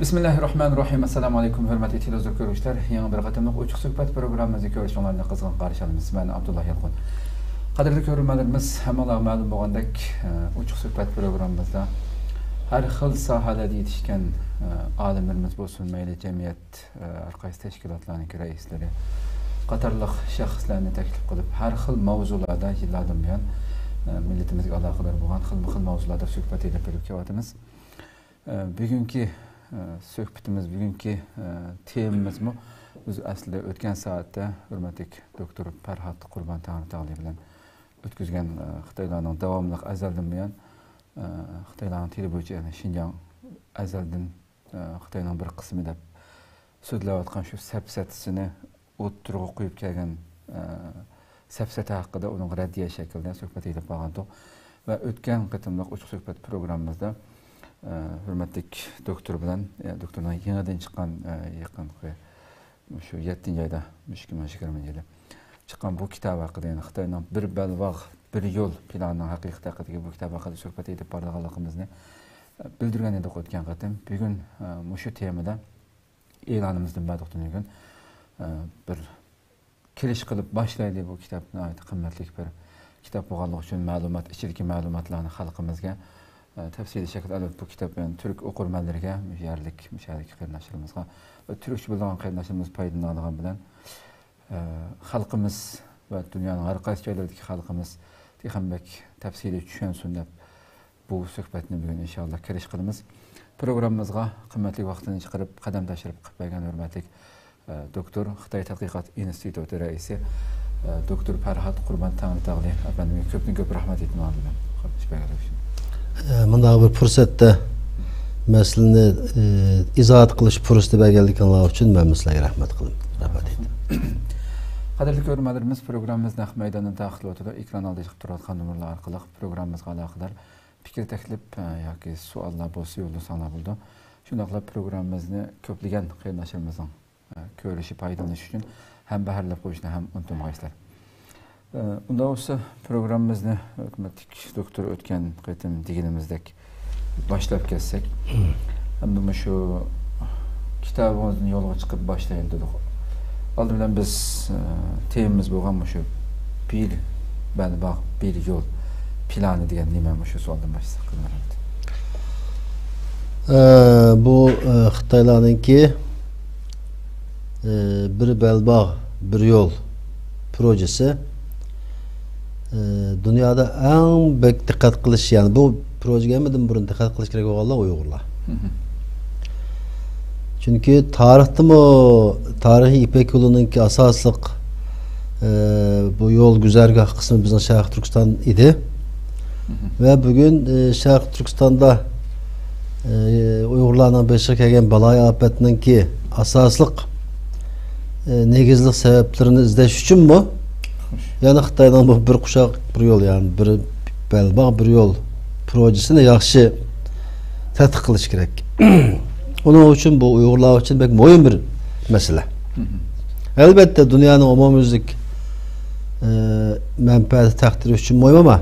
Bismillahirrahmanirrahim. Assalamu alaikum hürmetli televizyon görüşler. Yeni bir katımlık uçuk söhbet programımızı görüşlerine kızgın karşılayalımız. Ben Abdullah Yalqun. Kadirli görürmelerimiz hem Allah'a malum boğandaki uçuk söhbet programımızda her xil sahada yetişken alimlerimiz olsun, meyli cemiyet, arkayız teşkilatlarının reisleri, Qatarlıq şəxslərini təklif qılıb, hər xil mavzularda yıllardan buyan milletimizə əlaqədar olan xil mavzularda söhbət edib bilib kəvatımız. Bugünkü söhbətimiz, bugünkü temimiz mi? Biz əslində ötən saatdə hörmətlik doktor Fərhad Qurban Tağlı bilan ötküzgən Xitaylarning davamlıq əzəldən buyan Xitaylarning tili boyunca Şinjan əzəldən Xitayning bir qismi deb sözləvatqan şu səpsətisini o'ttirg'i qo'yib kelgan safsata haqida uning raddiya shaklida suhbat edib borgandik va o'tgan qatimliq uch suhbat programmamizda hurmatli doktor bilan doktorning yangidan chiqqan yaqin shu 7-oyda 2020 chiqqan bu kitob haqida, ya'ni Xitoyning bir balvoq bir yo'l planining haqiqati haqidagi bu kitob haqida suhbat edib borganligimizni bildirgan edik o'tgan qatim. Bugun shu temada e'lonimizdan ba'd bir kiriş qilib boshlaydi bu kitobni qimmatli bir kitob bo'lganligi uchun ma'lumot ichidagi ma'lumotlarni xalqimizga tafsiliy shaklda albatta bu kitob bilan turk o'qirmanlariga musharlik qarindoshlarimizga va turkcha bilgan qarindoshlarimiz foydalanadigan bilan xalqimiz va dunyoning har qaysi joylaridagi xalqimiz texambek tafsiliy tushunsin deb bu suhbatni bugun inshaalloh kirish qilamiz. Programmamizga qimmatli vaqtini chiqarib qadam tashlab qilib bergan hurmatli Doktor Xitoy Tadqiqot instituti raisi Doktor Fərhad Qurban Tağlı efendime köp rahmet etmem ben. Bunda bir fursatda meseleni izahat qilish fursati berganligingiz uchun men sizlarga rahmat qilaman. Rahmat etdim. Qadrli ko'ruvchilarimiz, programmamiz naq maydonida daxil o'tida ekran oldida chiqib turadigan nomerlar orqali programmamizga aloqador fikr taklif yoki savollar bo'lsa yo'llasanlar bo'ldi. Shundaqla programmamizni ko'plagan qarindoshlarimizning ko'rishi foydalanish uchun ham baharlab qo'yishni ham unutmaysizlar. Unda olsa programmamizni hurmatli doktor o'tgan qatim deganimizdek boshlab kelsak, hamda shu kitobimizning yo'liga chiqib boshlaylik dedik. Oldin bilan biz temamiz bo'lgan shu bir balvoq bir yo'l plani degan nima shu savoldan boshlasak qilaveramiz. Bu Xitoylarninki bir balvoq bir yol projesi dünyada en büyük dikkat qilish, yani bu projeye mi burun dikkat qilish kerak bo'lganlar Uyg'urlar. Çünkü tarihi İpek yolununki asaslık bu yol güzergah kısmı bizim Şarkı Türkistan idi. Ve bugün Şarkı Türkistan'da Uyg'urlarning başa kelgan balay afatininki asaslık negizlik sebeplerini izleyiş için mi? Yani Xitaydan bu bir kuşak bir yol, yani bir balvoq bir yol projesini yaxshi tadqiq qilish kerak. Onun için bu Uyg'urlar için pek mühim bir mesele. Elbette dünyanın umumyüzlük menfaati takdiri için mühim ama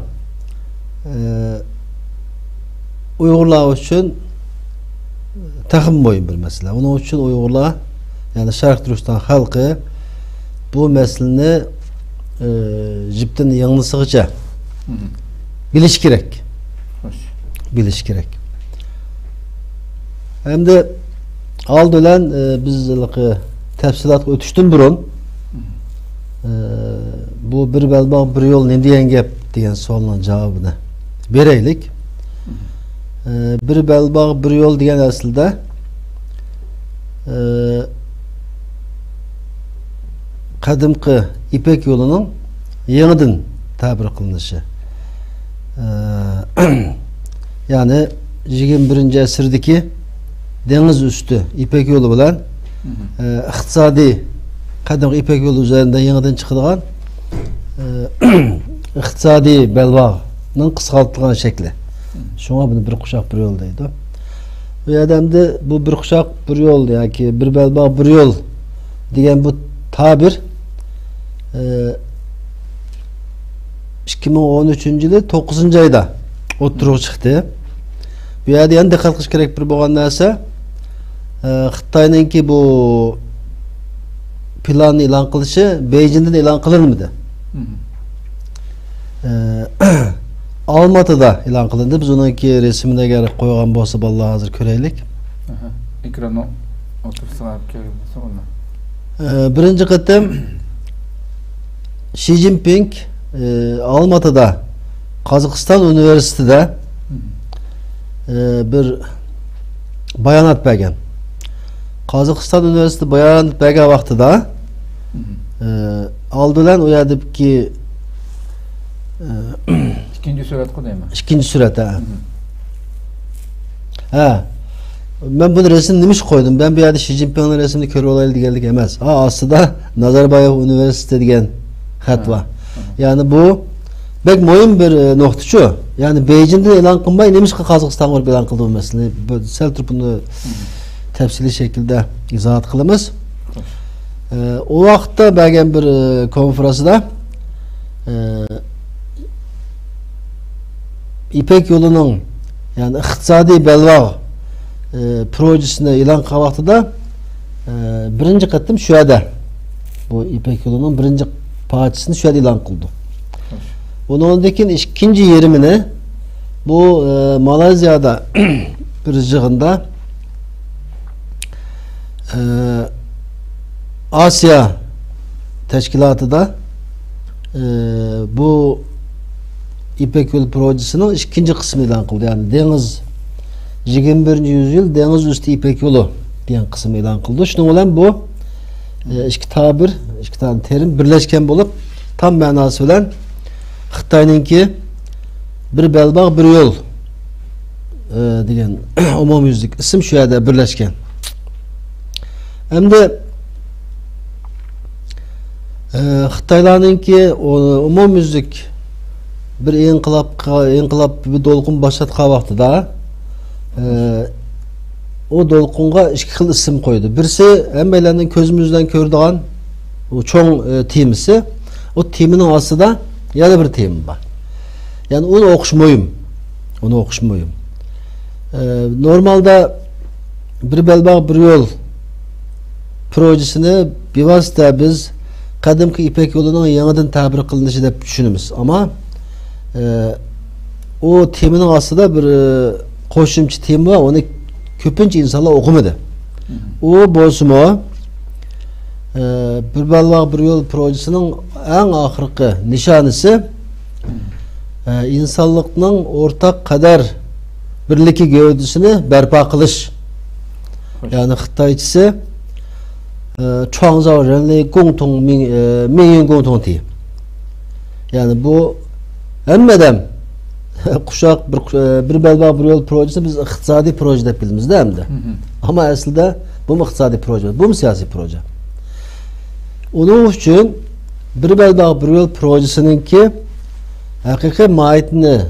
Uyg'urlar için takım mühim bir mesele. Onun için Uyg'urlar, yani Şarkı Türkistan halkı bu meseleni jipten yanlısıgıca biliş gerek. Biliş gerek. Hem de aldılan biz tefsilat ötüştün burun bu bir balvoq bir yol ne diyen gap diyen sorunun cevabını vereylik. Bir balvoq bir yol diyen aslında kadımkı İpek yolunun yeniden tabir kılınışı. Yani 21. asırdaki deniz üstü İpek yolu bilen iktisadi kadımkı İpek yolu üzerinde yeniden çıkılan iktisadi balvoqning kısaltılgan şekli. Şuna bunu bir kuşak bir yol deydi. Bu adamda bu bir kuşak bir yol, yani bir balvoq bir yol diyen bu tabir 2013 yılı 9. ayda o'ttirib chiqdi. Bu yerda endi dikkat qilish kerak bir bo'lgan narsa, Xitay'nınki bu planı ilan kılışı Beijing'de de ilan kılır mıydı? Almatı'da ilan kılındı. Biz onunki resimine gerek koygan bolsa vallahi hazır köreylik. Ekranı otursa görülmesi olma. Birinci kıtım Xi Jinping Almatı'da Kazakistan Üniversitesi'de bir bayanat bergen. Kazakistan Üniversitesi bayanat bergen vaxtıda aldılar o yerdeki ikinci surat koyayım mı? İkinci surat ha. Ben bunu resim demiş koydum. Ben bir yerde Xi Jinping'in resmini körü olaylı geldik emez. Aslında Nazarbayev Üniversitesi diyen xat var. Yani bu bek moyun bir noktaçı. Yani Beijing'de elan kılmay neymiş ki Kazakistan var elan kıldığı mesela. Sel bunu tepsili şekilde izahat kılımız. O vaxtda belki bir konferansda İpek yolunun yani iktisadi belvağ projesine ilan kavaktı da birinci katım şu yerde bu İpek yolunun birinci parçasını şu yerde ilan kıldı. Onundakin ikinci yerimini bu Malezya'da bir jığında Asya teşkilatı da bu İpek yolu projesinin ikinci kısmını ilan kıldı. Yani deniz 21. yüzyıl deniz üstü İpek yolu diyen kısmı ilan kıldı. Şunun olan bu iki tabir, iki tane terim birleşken bulup tam manası olan Xitay'ınki bir belbağ bir yol diyen umumyüzlük isim şu yerde birleşken. Hem de Xitaylarınki umumyüzlük bir inkılap bir dolkun başlatkan vaxtıda o dolkunga iki xil isim koydu. Birisi emmeylerinin közümüzden kördüğün o çoğun timisi. O timinin aslında yana bir tim var. Yani onu okuşmayım. Onu okuşmayım. Normalde bir belbağ bir yol projesini bir vasıta biz kadimki İpek yolunun yanıdan tabir kılınışı da düşünümüz. Ama o timinin aslında bir koşumçu tim var. Onu köpünç insanlar okumadı. O bozma bir belbağ bir yol projesinin en ahırkı nişanısı insanlıkның ortak kader birliki gövdesini berpa kılış. Yani Xitayçısı çoğunca renli gongtong mingyun gongtong diye. Yani bu emmeden kuşak bir belbağ bir yol projesi biz iktisadi proje de bildiğimiz değil mi? Ama aslında bu mu iktisadi proje? Bu mu siyasi proje? Onun için bir belbağ bir yol projesinin ki hakiki mahiyetini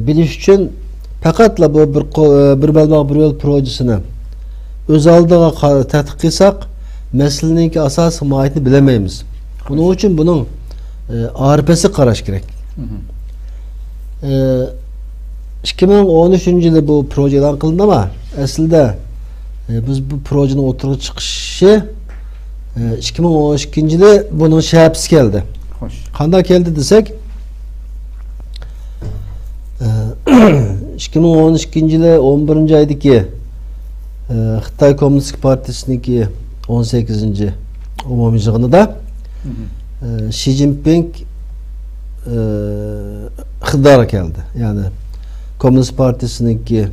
biliş için fakatla bu bir belbağ bir yol projesini öz aldığa tetkik kılsak meselenin ki asas mahiyetini bilemeyimiz. Onun için bunun arpesi karaş gerek. 2013 yılı bu proje ilan kılındı ama aslında biz bu projenin oturuğa çıkışı 2012 yılı bunun şahapsi geldi. Kanda geldi desek 2012 yılı 11. aydaki Xitay Komünist Partisi'ninki 18. umumi yığını da Xi Jinping iktidara geldi. Yani Komünist Partisi'ninki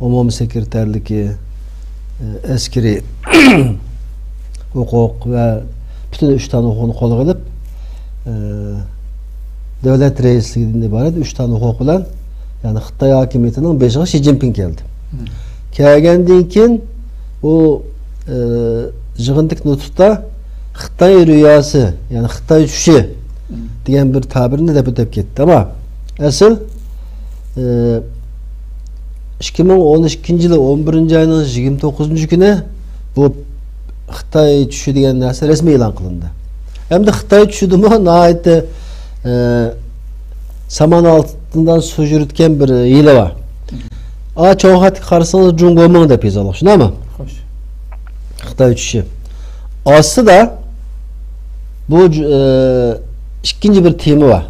umumi sekreterliki askeri hukuk ve bütün 3 tane hukukunu kolu kılıp devlet reisliğinden ibaret 3 tane hukuk olan yani Xitay hakimiyetinin 5'i Xi Jinping geldi. Kelgendiğin kin o jığındık nutukta Xitay rüyası yani Xitay düşüşü diyen bir tabirini de bütüp gitti ama asıl 2012 yılı 11. ayının 29. günü bu Xitay düşüşü diyen narsa resmi ilan kılındı. Hem de Xitay düşüşü de nahayet saman altından su yürütken bir hile var. Çoğun hati karşısında Cungo'mun da pizalık. Şuna mı? Hoş. Xitay uçuşu. Aslında bu ikinci bir temi var.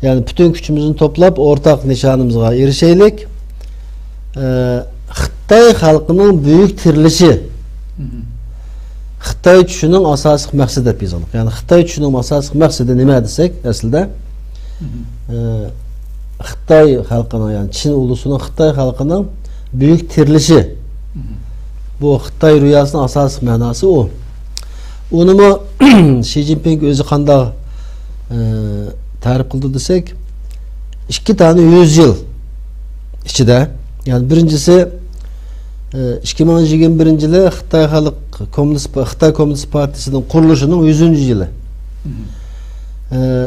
Yani bütün gücümüzü toplap ortak nişanımıza erişeylik. Xitay halkının büyük tirilişi. Xitay uçuşunun asasıq məqsədi pizalık. Yani Xitay uçuşunun asasıq məqsədi nime desek aslında? Xitay halkının yani Çin ulusunun Xitay halkının büyük tirilişi. Bu Xitay rüyasının asasıq mənası o. Onu mu Xi Jinping özü qanda tarif kıldı desek 2 tane 100 yıl içinde. Yani birincisi 2021 yılı Xitay Komünist Partisi'nin kuruluşunun 100. yılı.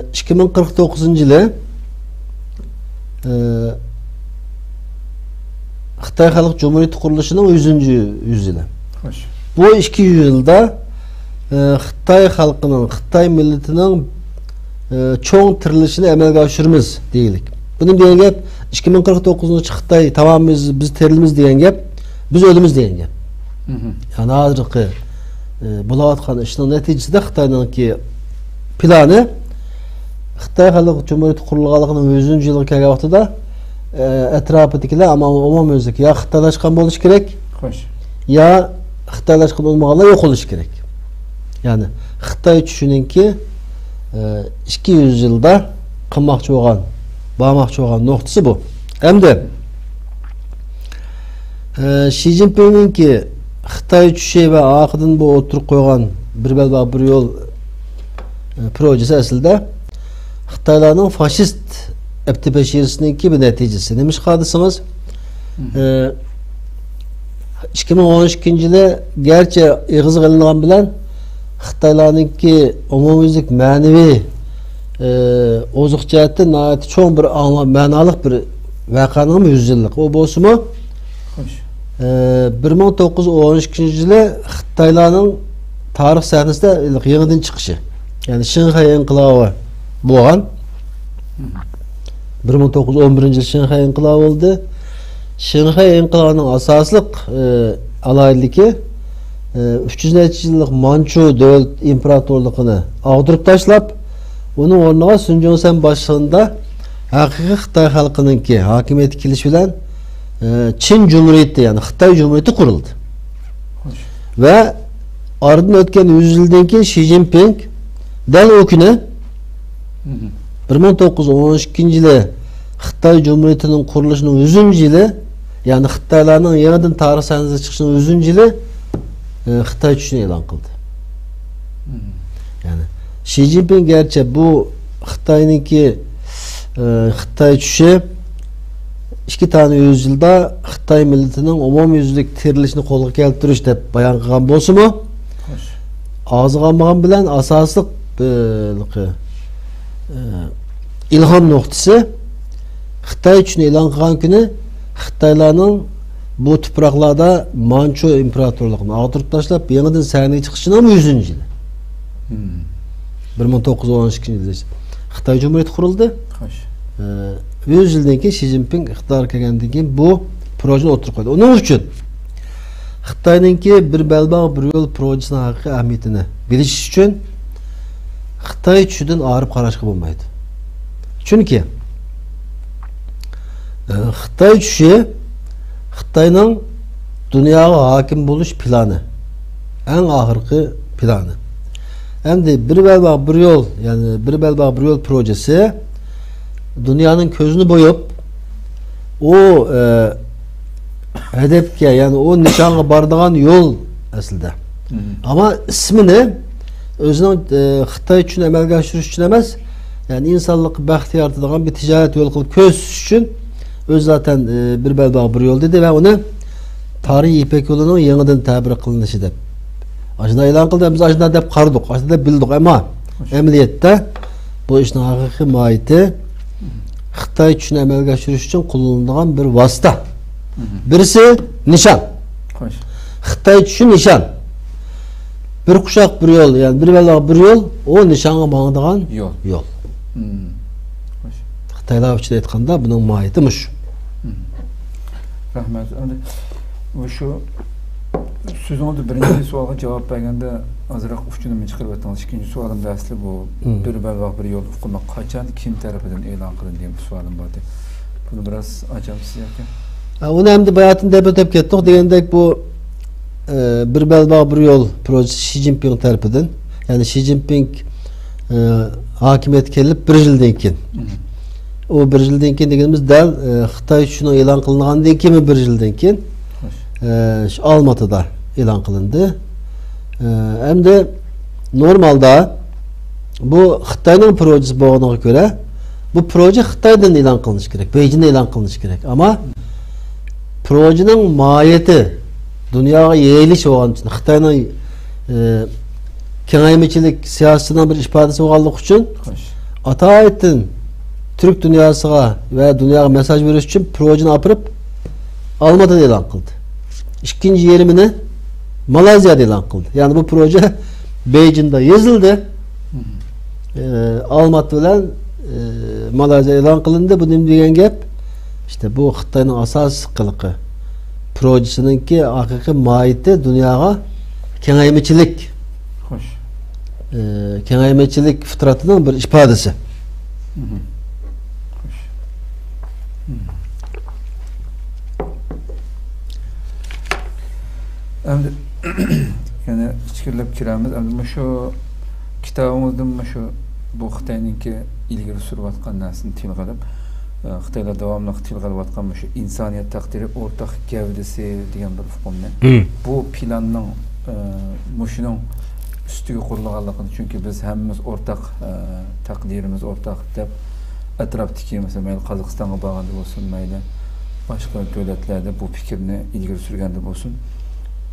2049 yılı Xitay Halk Cumhuriyeti kuruluşunun 100. yüzyılı. Hoş. Bu 2 yılda Xitay halkının, Xitay milletinin çoğun tirilişini emelge aşırımız deyilik. Bunun diyen gep 2049 Xitay tamam biz tirilimiz diyen gep biz ölümüz diyen gep. Yani hazırki bulavatkan işinin neticesinde Xitay'ın ki planı Xitay Halk Cumhuriyeti kurulğanlığının 100. yılı kelgen vaxtıda etrafıdakiler ama umum özlük ya Xitaylaşkan boluş gerek. Hoş. Ya Xitaylaşkan olmağıyla yok oluş gerek. Yani Xitay uçuşunun ki 200 yılda kılmakçı olan, bağmakçı olan noktası bu. Hem de Xi Jinping'in ki Xitay uçuşu ve akıdın bu oturup koygan bir belba bir yol projesi aslında Xitaylarının faşist eptipeşirisinin ki bir neticesi. Demiş kadısınız 2012 yılı gerçi ıgızı kılınan bilen Xitaylarının ki umumizlik manevi ozuk cihette nayeti çoğun bir manalık bir vakanın 100 yıllık. O bozumu 1912 yılı Xitaylarının tarih sahnesinde yeniden çıkışı. Yani Şinghai İnkılabı boğan 1911 yılı Şinghai İnkılabı oldu. Şinghai İnkılabı'nın asaslık alayliki 300 yıllık Manchu devlet imparatorluğunu ağdırıp taşlap onun ornuna Sun Yat-sen başlığında hakiki Xitay halkının ki hakimiyeti kiliş bilen Çin Cumhuriyeti yani Xitay Cumhuriyeti kuruldu. Hoş. Ve ardından ötken 100 yıldan ki Xi Jinping del o güne 1912 yılı Xitay Cumhuriyeti'nin kuruluşunun 100. yılı yani Xitaylarının yeniden tarih sahnesine çıkışının 100. yılı Xitay uçuşunu ilan kıldı. Yani Xi Jinping gerçi bu Xitay'ın ki Xitay uçuşu 2 tane 100 yılda Xitay milletinin umum yüzlük tirilişini kolga keltiriş dep bayan kılgan bolsa mu? Ağzı kalmagan bilen asaslık ilham noktası Xitay uçuşunu ilan kılgan günü Xitaylarının bu topraklarda Manchu imparatorluğunu ağdırıp taşlap yeniden sahneye çıkışının 100. yılı. 1912 yılında Xitay Cumhuriyeti kuruldu. 100 yıldan ki Xi Jinping iktidar kelgenden keyin bu projeni oturup koydu. Onun için Xitay'ın ki bir belbağ bir yol projesinin haqiqiy ahamiyetini biliş için Xitay uçuşundan ağırıp qarashqa olmaydı. Çünkü Xitay uçuşu Xitay'ın dünyaya hakim buluş planı. En ahırkı planı. Hem de bir belbağ bir yol yani bir belbağ bir yol projesi dünyanın közünü boyup o hedefke yani o nişanı bardağın yol aslında. Ama ismini özünün Xitay için emelge aşırış için emez. Yani insanlık baxtı yaratılgan bir ticaret yol kılıp köz için öz zaten bir belbağ bir yol dedi ve onu tarihi İpek yolunun yeniden tabir kılınışı dep. Aşında ilan kıldı, biz aşında dep qardık, aşında bildik ama emniyette bu işin hakiki mahiyeti Xitay için emelge aşırış için kullanılan bir vasıta. Birisi nişan. Xitay için nişan. Bir kuşak bir yol yani bir belbağ bir yol o nişanға bağlayan yol. Hmm. Xitaylar için aytkanda bunun mahiyeti muş. Rahmet. Ve şu sözün oldu birinci suala cevap vergende azırak uçunumu çıkarıp attınız. İkinci sualım da aslı bu. Bir belbaq bir yol ufkuna kaçan kim tarafından elan kılın diye bir sualım vardı. Bunu biraz açalım size. Onu hem de bayatın debat edip kettik. Degендek bu bir belbaq bir yol projesi Xi Jinping tarafından. Yani Xi Jinping hakimiyet kelip bir yıldan keyin. O bir yıldan keyin degenimiz dal Xitay şunu elan kılıngandan keyin bir yıldan keyin Almatı'da elan kılındı. Hem de normalde bu Xitay'nın projesi boğduğuna göre bu proje Xitay'dan elan kılınış gerek. Beijing'de elan kılınış gerek. Ama projenin mahiyeti dünyaya yayılış olan için Xitay'ın kengaymeçilik siyasetinin bir ifadesi olganlık için atayetin Türk dünyasına ve dünyaya mesaj veriş için projeni apırıp Almatı'da elan kıldı. İkinci yerimini Malazya'da elan kıldı. Yani bu proje Beijing'de yazıldı. Almatı ile Malazya elan kılındı. Bu degan gap işte bu Xitay'ın asas kılıkı projesinin ki hakiki mahiyeti dünyaya kengaymeçilik kengaymeçilik fıtratının bir ifadesi. Endi yani fikirlep kiramiz endi şu kitabımızdan şu bu Xitayninki ilgili sürüvatkan narsani tilga qilib Xitaylar davamlı tilga qilayotgan şu insaniyet takdiri ortak gavdisi degan bir hukmni bu planning muşunun üstüge qurilganligini çünkü biz hammamiz ortak takdirimiz ortak deb atrofdagi mesela mayli Qozog'istonga borganda bo'lsin mayli boshqa davlatlarda bu fikrni ilgari surganda bo'lsin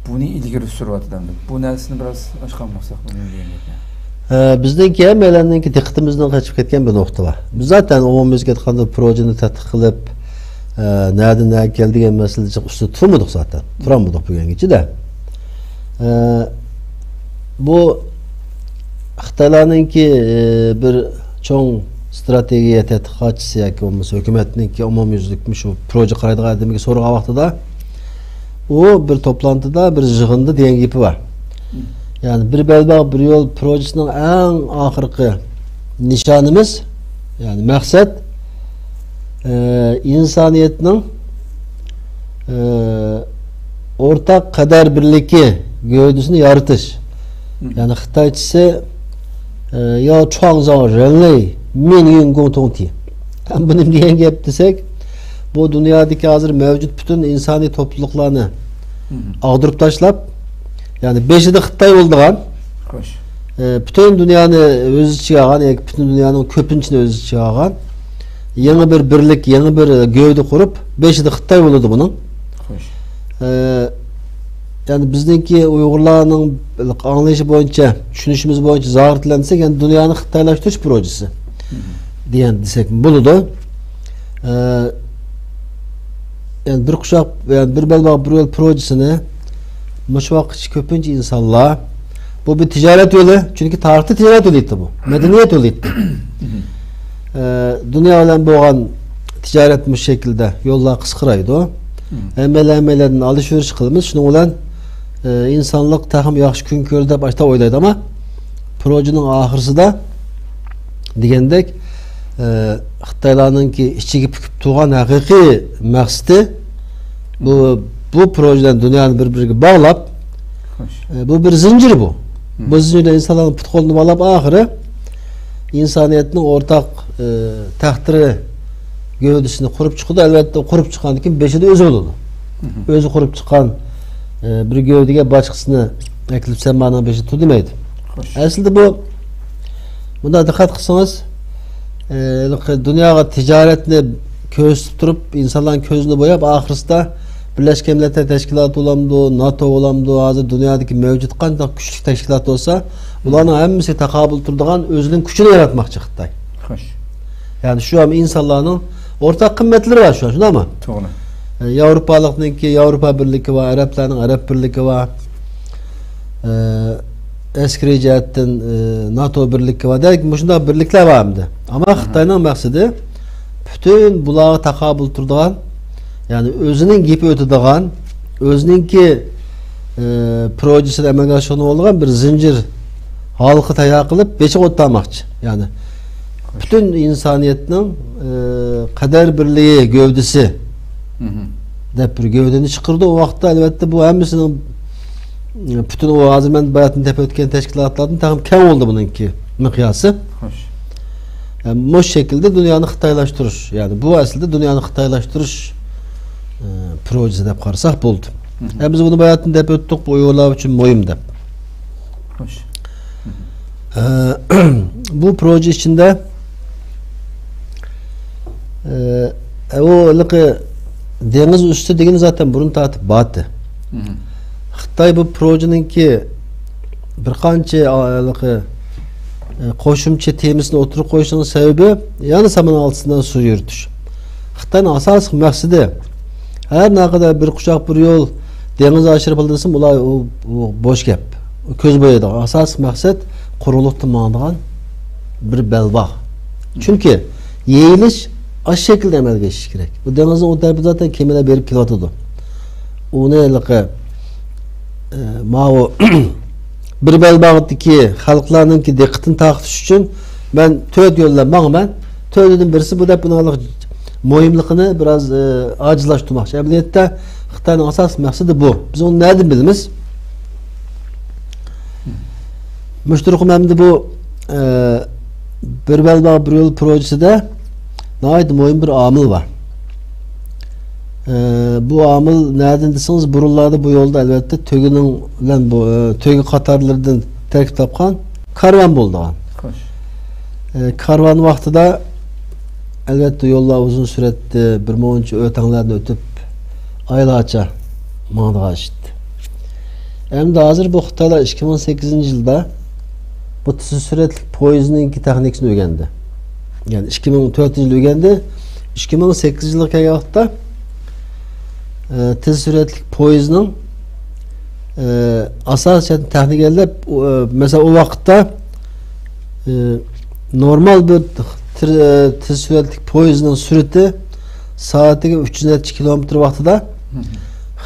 buni ilgari suryapti. Bu narsani biraz ochgan bo'lsak bo'lmaydi. Bizdeki hem elendeki dikkatimizden kaçıp ketken bir nokta var. Biz zaten umumimizge etkilendi projeni tetkik kılıp nereden nereye geldiğin meselesi üstü tutmadık zaten. Duramadık bu gengici de. Bu Xitaylarınki bir çoğun stratejiye tetkikatçısı ya ki olması hükümetinin umumyüzlükmüş o proje karaydığı ademiki soruğa vakti da o bir toplantıda bir jığındı diyen gibi var. Yani bir belbaq bir yol projesinin en ahırkı nişanımız yani maksat insaniyetinin ortak kader birliki gövdesini yaratış. Yani Xitayçısı ya çoğunzağın renley min yün gongtongti. Hem bunu diyen gep desek bu dünyadaki hazır mevcut bütün insani topluluklarını ağdırıp taşlap yani beşide Xitay oldugan bütün dünyanı öz içine algan, bütün dünyanın köpünçünü öz içine algan yeni bir birlik, yeni bir gövde kurup beşide Xitay oldu bunun. Yani bizdeki Uygurlarının anlayışı boyunca, düşünüşümüz boyunca zahirlensek yani dünyanın Xitaylaştırış projesi diyen desek buludu. Yani bir kuşak, yani bir belbaq bir yol projesini şu vakit köpünce insanlar bu bir ticaret yolu çünkü tarihte ticaret yoluydu bu. Medeniyet yoluydu. Dünya ile boğan ticaret bu şekilde yollar kıskıraydı o. Emellerden alışveriş kılımız şunu olan insanlık takım yaxşı gün körde başta oylaydı ama projenin ahırsı da degendek Xitaylarının ki içi püküp tuğan hakiki maksidi bu projeden dünyanın birbirine bağlap bu bir zincir bu. Bu zincirde insanların putkolunu bağlap ahırı insaniyetinin ortak takdiri gövdesini kurup çıkıdı. Elbette kurup çıkan kim beşi de özü oldu. Özü kurup çıkan bir gövdege başkasını eklip sen bana beşi tu demeydi. Aslında buna dikkat kılsanız dünyaya ticaretini köz tutup insanların közünü boyap ahırısında Birleşmiş Milletler Teşkilatı olamdı, NATO olamdı, hazır dünyadaki mevcut kanca küçük teşkilat olsa ulanın hemmisi takabül turduğun özünün gücünü yaratmak çıktı. Yani şu an insanların ortak kıymetleri var şu an, şuna mı? Doğru. Avrupalık'ınki Avrupa Birliği var, Arapların Arap Birliği var, eski cihetten NATO Birliği var. Dedik ki şunda birlikler var mıydı? Ama Xitay'ın maksidi bütün bulağı takabül turduğun Yani özünün gibi ötüdüğün, özününki projesini amalga aşırı olgan bir zincir halkı tayağı kılıp beşik otlamakçı. Yani bütün insaniyetin kader birliği gövdesi dep bir gövdeni çıkırdı. O vakitte elbette bu hemmisinin bütün o azirmen bayatını tepe ötken teşkilatlarının tam kem oldu bununki mikyası. Hoş. Yani bu şekilde dünyanı Xitaylaştırış. Yani bu aslında dünyanı Xitaylaştırış projesi dep qarsak buldu. Biz bunu bayatını tepe öttük bu yollar için moyum dep. Hoş. Bu proje içinde o deniz üstü degeni zaten burun tatip batı. Xitay bu projenin ki bir qancha qo'shimcha temisini o'tirib qo'yishining sababi yana saman altından su yuritish. Xitoyning asosiy maqsadi her ne kadar bir kuşak bir yol deniz aşırı bildirsin ular o boş gap. Köz boyadı. Asas maksat kurulukta mağdığan bir belbağ. Çünkü yeyiliş aş şekilde emel geçiş gerek. Bu denizin o tarafı zaten kemine berip kilotudu. Onu elike bir belbağıdaki halklarının ki dikkatini takıtış için ben töd yollamak ben tödün birisi bu da bunu moyimliğini biraz acizlaştırmak. Emniyette Xitayning asas maqsadi bu. Biz onu nereden bilimiz? Müşterikumemde bu bir belbağ bir yol projesinde nayet moyim bir amil var. Bu amil nereden deseniz burunlarda bu yolda elbette tögünün bu tögü katarlardan terkip tapkan karvan buldu. Karvan vaxtida elbette yollar uzun süretti, bir monçu ötenlerden ötüp aylarca mağdağa işitti. Hem de hazır bu Xitaylar 2008 yılda bu tüzü süretlik poyizinin iki teknikini öğrendi. Yani 2004 yıl öğrendi. 2008 yıllık ayakta tüzü süretlik poyizinin asas tekniklerle mesela o vakitte normal bir tüzü süretlik poyizinin süreti saatine 370 km vaxtıda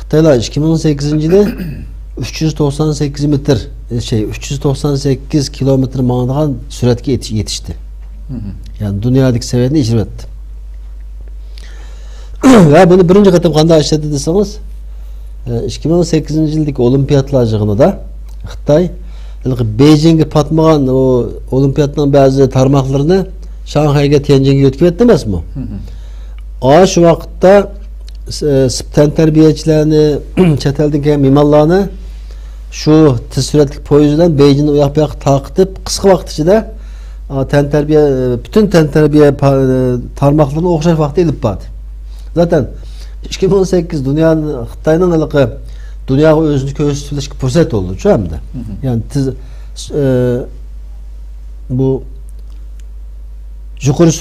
Xitaylar 2018 yılı 398 metre 398 kilometre mağdağın süratke yetişti. Yani dünyadaki seviyede icra etti. Ve bunu birinci katım kanda işledi deseniz 2018 yıldaki olimpiyatlarcığını da Xitay Beijing'e patmağan o olimpiyatların bazı tarmaklarını Şanghay'a Tianjin'e götürüp etmez mi? Şu vakitte ten terbiyecilerini, çetelden gelen mimarlarını şu tez süratlik poyuzdan Beijing'e uyak takip edip kısa vakit içinde bütün ten terbiye tarmaklarını okşar vakti edip vardı. Zaten 2018 dünyanın Xitay'ın dünya özünü köştürleşik fırsat oldu şu anda. Yani bu yukarı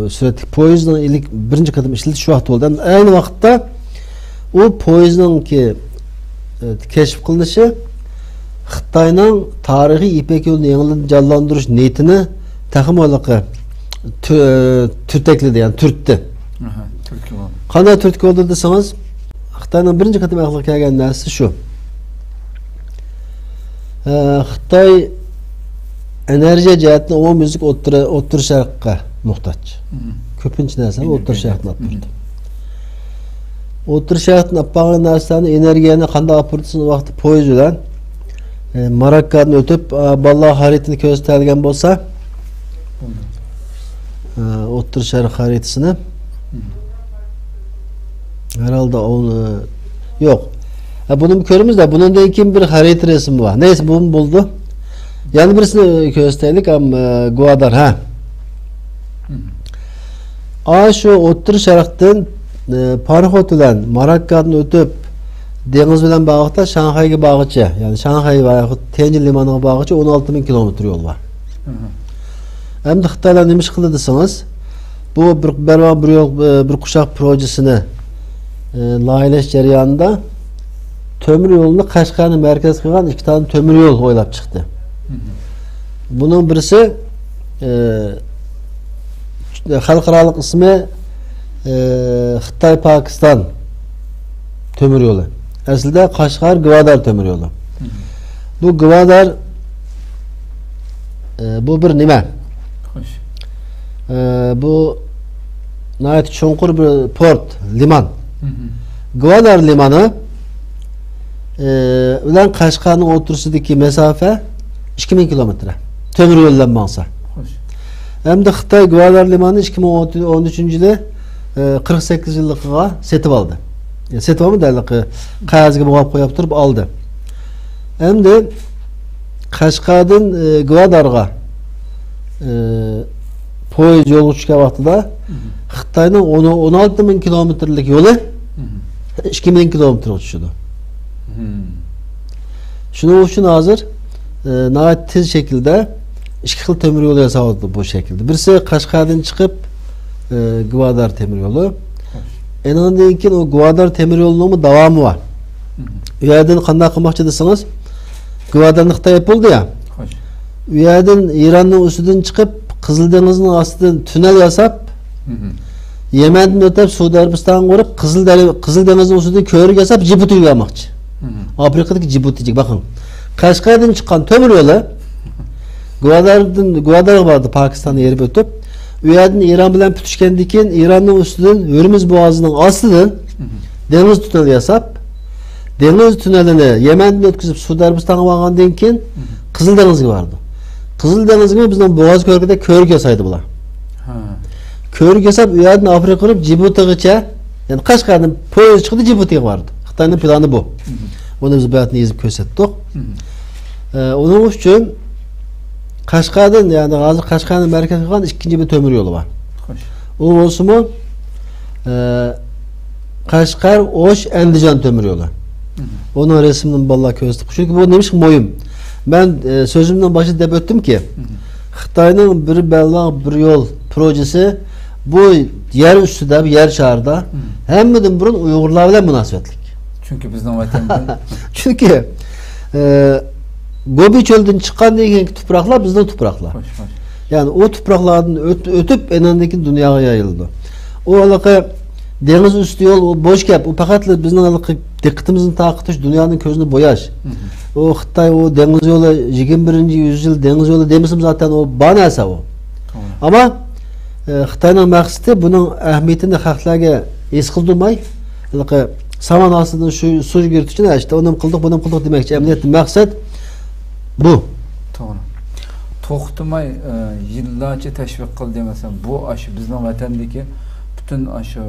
süratlik poyuzdan ilk birinci kadın işledi şu vaxt oldu. Yani aynı vakitte o poyuzdan ki keşif kılınışı Xitay'ın tarihi İpek yolunu yanılan canlandırış niyetini takım olarak türtekledi yani türttü. Qanday türtki oldu deseniz Xitay'ın birinci kadın akılga kelgan narsa şu. Xitay enerji cihetinde umumyüzlük o'ttir sharqqa muhtaç. Ko'pincha narsani o'ttir sharqdan olib turdi. O'ttir sharqdan olib borgan narsani energiyani qanday olib tursin vaqti poyezd bilan Marakkadan o'tib balla xaritini ko'rsatilgan bo'lsa o'ttir sharq xaritasini herhalde onu yok. Bunu körümüz de bunun da iki bir harita resmi var. Neyse bunu buldu. Yani birisini gösterdik ama Guadar ha. Şu o'ttir sharqdan paraxot bilan Marakkadan o'tib dengiz bilan bağıqda Şanghayga bağıqcha, yani Şanghay va Tianjin limaniga bağıqcha 16.000 kilometr yol var. Hem de Xitaylar nima ish qildi deseniz, bu bir kuşak projesini layihalash jarayonida tömür yolunu Qashqarni merkez qilgan ikki tane tömür yol o'ylab chiqdi. Bunun birisi xalqarалық ismi Xitay Pakistan temir yolu. Aslında Kaşgar Gwadar temir yolu. Bu Gwadar bu bir nime. Hoş. Bu nayet çonkur bir port, liman. Gwadar limanı ulan Kaşgar'ın oturusundaki mesafe 2000 kilometre. Temir yoldan baksa. Hoş. Hem de Xitay Gwadar limanı 2013 yılı 48 yıllıkıga setip aldı. Yani setip aldı derlik kağızga boğap koyup durup aldı. Hem de Kaşgar'dan Gwadar'a poyez yolu çıkan vaxtıda Xitay'nın 16.000 kilometrelik yolu 2000 kilometre uçuşudu. Şunun için hazır nayet tez şekilde iki xil temir yolu yasadı bu şekilde. Birisi Kaşgar'dan çıkıp Gwadar temir yolu. En azından ki o Gwadar temir yolunun devamı var. U yerden qanday qilmoqchi desangiz, Gwadarni Xitoy yapıldı ya. U yerden İran'ın üstünden çıkıp Kızıldeniz'in astidan tünel yasap, Yemen'den ötüp Suudi Arabistan'a vurup Kızıldeniz'in üstünden köprü yasap Cibuti'ye gelmoqchi. Afrika'daki Cibuti'ye bakın. Kaşgar'dan çıkan temir yolu Gwadar vardı Pakistan'a yerip ötüp u yerden İran bilen pütüşkendikin İran'ın üstünden Hürmüz Boğazı'nın astıdan deniz tüneli yasap deniz tünelini Yemen'den ötküzüp Suudi Arabistan'a vargandan keyin Kızıldeniz'e vardı. Kızıldeniz'e bizden Boğaz körgüde körük yasaydı bular. Körük yasap u yerden Afrika kurup Cibuti'ye yani Kaşgar'dan poyez çıktı Cibuti'ye vardı. Xitay'nın planı bu. Onu biz bayatını yazıp gösterdik. Onun için Kaşgar'dan yani hazır Kaşgar'ın merkezi olan ikinci bir temir yolu var. Hoş. O olsun mu? Kaşgar, Oş, Endijan temir yolu. Onun resmini vallahi közledik. Çünkü bu neymiş moyum. Ben sözümden başı dep öttüm ki Xitay'nın bir belli bir yol projesi bu yer üstüde bir yer şarda hemmeden burun Uygurlarla münasebetlik. Çünkü bizden vatanda. Çünkü Gobi çölden çıkan degen topraklar bizden topraklar. Hoş, hoş. Yani o topraklardan ötüp enandaki dünyaya yayıldı. O alaka deniz üstü yol o boş gap. O fakat bizden alaka dikkatimizin takıtış dünyanın közünü boyaş. O Xitay o deniz yolu 21. yüzyıl deniz yolu demişim zaten o banasa o. Ama Xitay'nın maksatı bunun ahmiyetini halklarga es kıldırmay. Alaka saman aslında şu su girtişine işte onu kıldık demekçi. Emniyetin maksat bu. Doğru. Toxtumay yıllarca teşvik kıl demesem bu aşı bizden vatandaki bütün aşı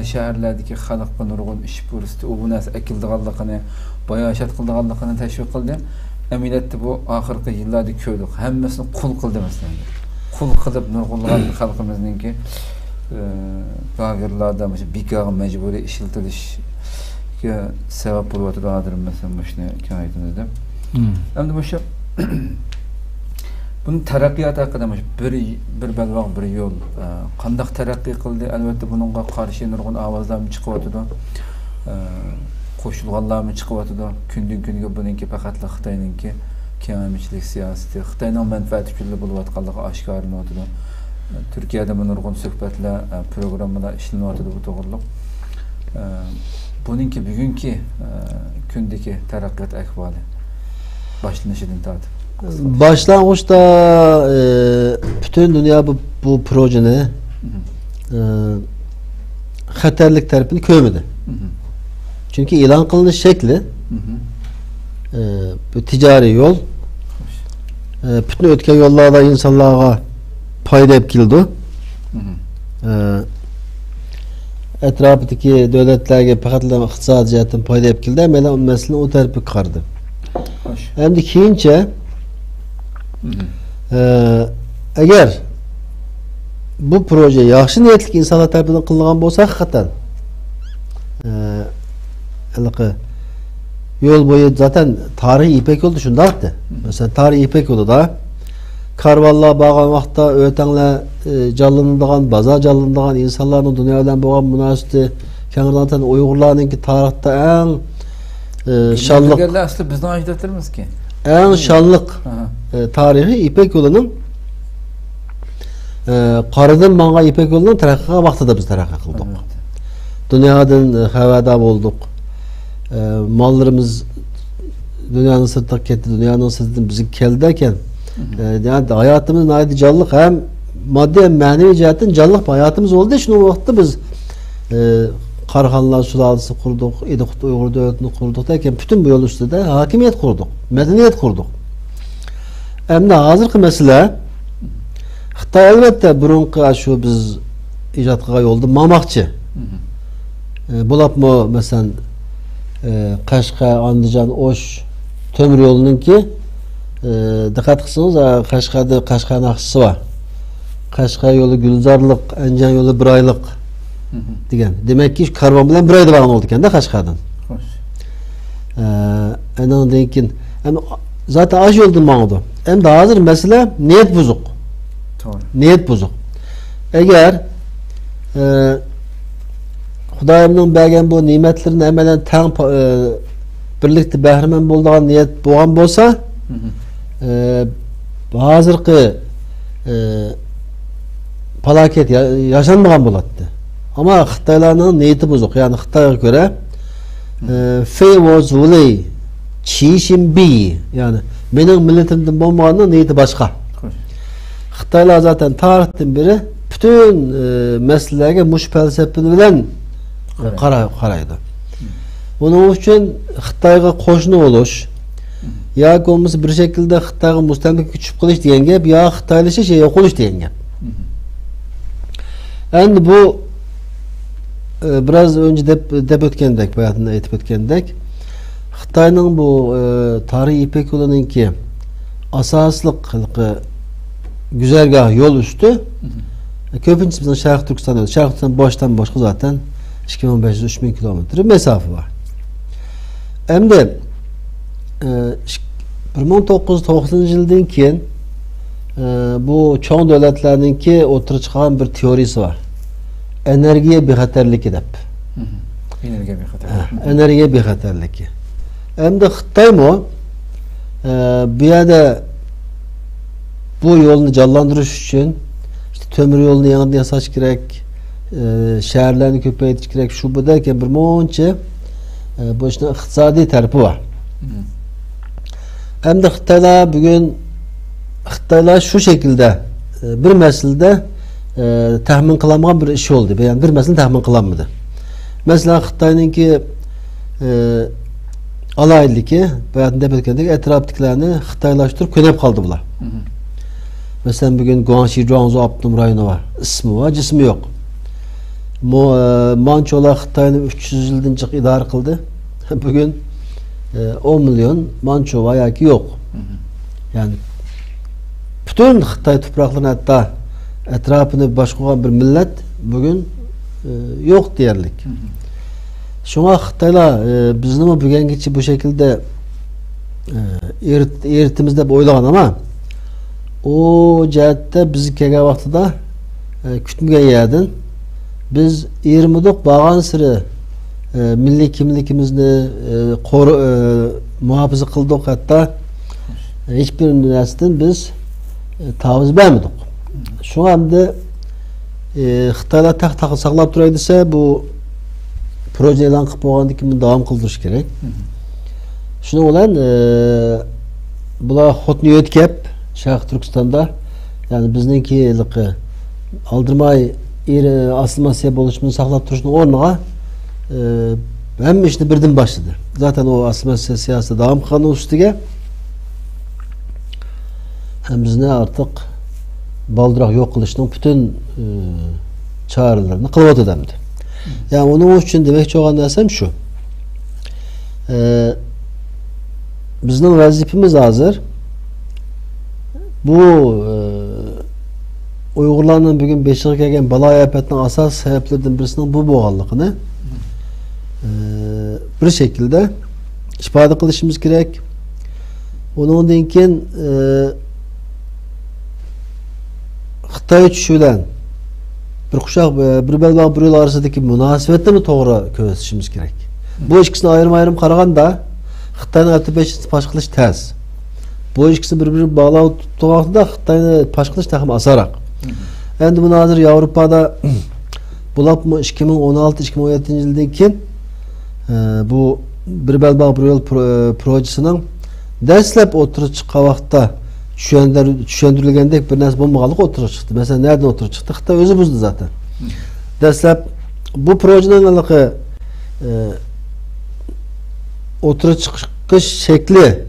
şehirlerdeki halkın nurgun iş pürüstü o bu nas ekildiğanlıqını bayağı aşat kıldıqanlıqını teşvik kıldı. Emniyette bu ahırkı yıllarda köydük. Hemmesini kul kıl demesem. Kul kılıp nurgulgan halkımızınki bagırlarda bikağı mecburi işiltiliş ki sevap bulvatı dağıdırım mesela bu işine hikayetimizde. Hem de bu şey bunun terakkiyatı hakkında bir belvaq bir yol qandaq terakki qildi elbette bununla qarşı nurgun avazlar mı çıkıvatıdı qoşulganlar mı çıkıvatıdı kündün günüge bununki faqatla Xitayninki kemamitçilik siyaseti Xitayning menfaati küllü buluvatqanlığı aşkarlanıvatıdı. Türkiye'de bu nurgun söhbetler programında işlenivatıdı bu to'g'riliq. Bununki bugünkü kündeki terakkiyat ahvali başlanışından tartib. Başlangıçta bütün dünya bu projeni xatarlik tarafını koymadı. Çünkü ilan kılınış şekli bu ticari yol bütün ötken yollarda insanlara payda hep kildi. Etrafındaki devletlerge pakatla iqtisadi jihatdan payda hep kildi. Mele o meseleni o tarafı kardı. Hem de keyince eğer bu proje yaxşı niyetli insanlar tarafından kılıngan bolsa hakikaten yol boyu zaten tarihi İpek yolu şundaktı. Mesela tarihi İpek yolu da karvallar bağlan vaqtda ötenle canlandıgan, baza canlandıgan insanların dünyadan boğan münasibeti kengirdan Uygurlarınki tarihte en şanlık aslında bizden ajdotlarımız ki en şanlık tarihi İpek yolunun Qaradan manga İpek yolunun taraqqiga vaqtida biz taraqqa qildik. Dünyadan havada olduk. Mallarımız dünyanın sırtına ketdi, dünyanın sırtına bizi kelderken yani hayatımız naydi canlılık hem maddi hem manevi cihetten canlılık hayatımız oldu. Şimdi o vaxtda biz Karhanlar Sulalısı kurduk, İdikut Uygur Devleti'ni kurduk derken bütün bu yol üstünde hakimiyet kurduk, medeniyet kurduk. Hem de hazırki mesele Xitay elbette burunqi şu biz icad qilgan yolda mamakçı. Bulap mı mesela Qashqa, Andijan, Osh temir yolunun ki dikkat kılsanız Qashqa'da naqşisi var. Qashqa yolu Gülzarlık, Andijan yolu bir aylık degan. Demek ki karvan bilan bir ayda bağlan oldu ekan da Qashqadan. Xo'sh. Ondan keyin zaten aş yoldan bağladı. Hem de hazır mesele niyet bozuk. Doğru. Niyet bozuk. Eğer Xudayımның bergen bu nimetlerin hemen tang birlikte bahrimen bolduğan niyet boğan bolsa hazırki felaket yaşanmagan boladı. Ama Xitaylarning niyeti bozuk. Yani Xitayga göre Fei was Wuli Qishin Bi yani benim milletimden bolmaganın niyeti başka. Xitaylar zaten tarihten beri bütün meselelerge muş felsefeni bilen qaraydı. Onun için Xitayga qo'shni oluş ya olmasa bir şekilde Xitayga mustamlik küçük kılış deyen gap ya Xitaylaşa şey yok oluş deyen gap. Endi bu biraz önce dep ötkendek, bayatında aytip ötkendek Xitayning bu tarihi İpek yolunun ki asaslık güzergah yol üstü köpüncü bizim Şarkı Türkistan yolu. Şarkı Türkistan baştan başka zaten 2500-3000 kilometre mesafe var. Hem de 1990 yıldan keyin bu çoğun devletlerninki oturup çıkan bir teorisi var. Enerjiye bir xatarlik edip. Enerjiye bir xatarlik. Enerjiye bir xatarlik. Hem de Xitay mı bir yerde bu yolunu canlandırış için işte tömür yolunu yanında yasaç gerek, şehirlerini köpeytiş gerek, şu bu derken bir monçe bu işin iktisadi tarafı var. Hem de Xitaylar şu şekilde bir meselede tahmin kılamayan bir iş oldu. Yani bir mesele tahmin kılamadı. Mesela Xitay'ınki alayliki bayatında belirtkendik etraftakilerini Xitaylaştırıp könep kaldı bunlar. Mesela bugün Guangxi Zhuangzhou Abdum rayonu var. İsmi var, cismi yok. Mançolar Xitay'ını 300 yıldan çık idare kıldı. Bugün 10 milyon Manço var ya ki yok. Yani bütün Xitay topraklarının hatta etrafını başkuran bir millet bugün yok diyerlik. Şuna Xitaylar bizim bugün geçi bu şekilde eritimizde oylagan ama o cihette bizi kege vaxtıda kütmüge yerden biz 20'lik bağan sırı milli kimlikimizni muhafaza kıldık hatta hiçbir üniversiteden biz taviz vermedik. Şu anda Xitaylar tak saqlap turaydısa bu proje elan qilib bo'lgandan keyin davom qildirish kerak. Shuni bilan bular xotni o'tkab Şarkı Türkistan'da yani bizniki aldırmay asılmasya buluşunu saqlab turishning o'rniga hamma ishni birdan başladı. Zaten o asılmasya siyaseti davom qilgan ustiga hem bizni artık baldırak yok qilishning bütün çarelerini qilib o'tadimdi. Yani onun için demek olan dersem şu. Bizning vazifemiz hazır. Bu Uygurlarning bugün beşiğe kelgan balo afatining asas sebeplerinden birisinin bu bo'lganligini bir şekilde ifoda qilishimiz kerak. Ondan keyin Xitoy tushidan bir kuşak bir belbağ bir yıl arasındaki münasebette mi doğru közleşimiz gerek. Bu ikisini ayrım qaraganda Xitayning atı paş qilish tez. Bu ikisi bir-birini bağlab tuttuğunda Xitayni paş qilish taxım asarak. Endi bunu hazır Avrupa'da bulapmı 2016-2017 yıldan keyin bu bir belbağ bir yol projesinin derslep oturup çıkan vaqtda düşündürülgendek bir narsa bulmagalık oturup çıktı. Mesela nereden oturup çıktı? Xitay özü buzdu zaten. Derslep bu projenin alıqı oturup çıkış şekli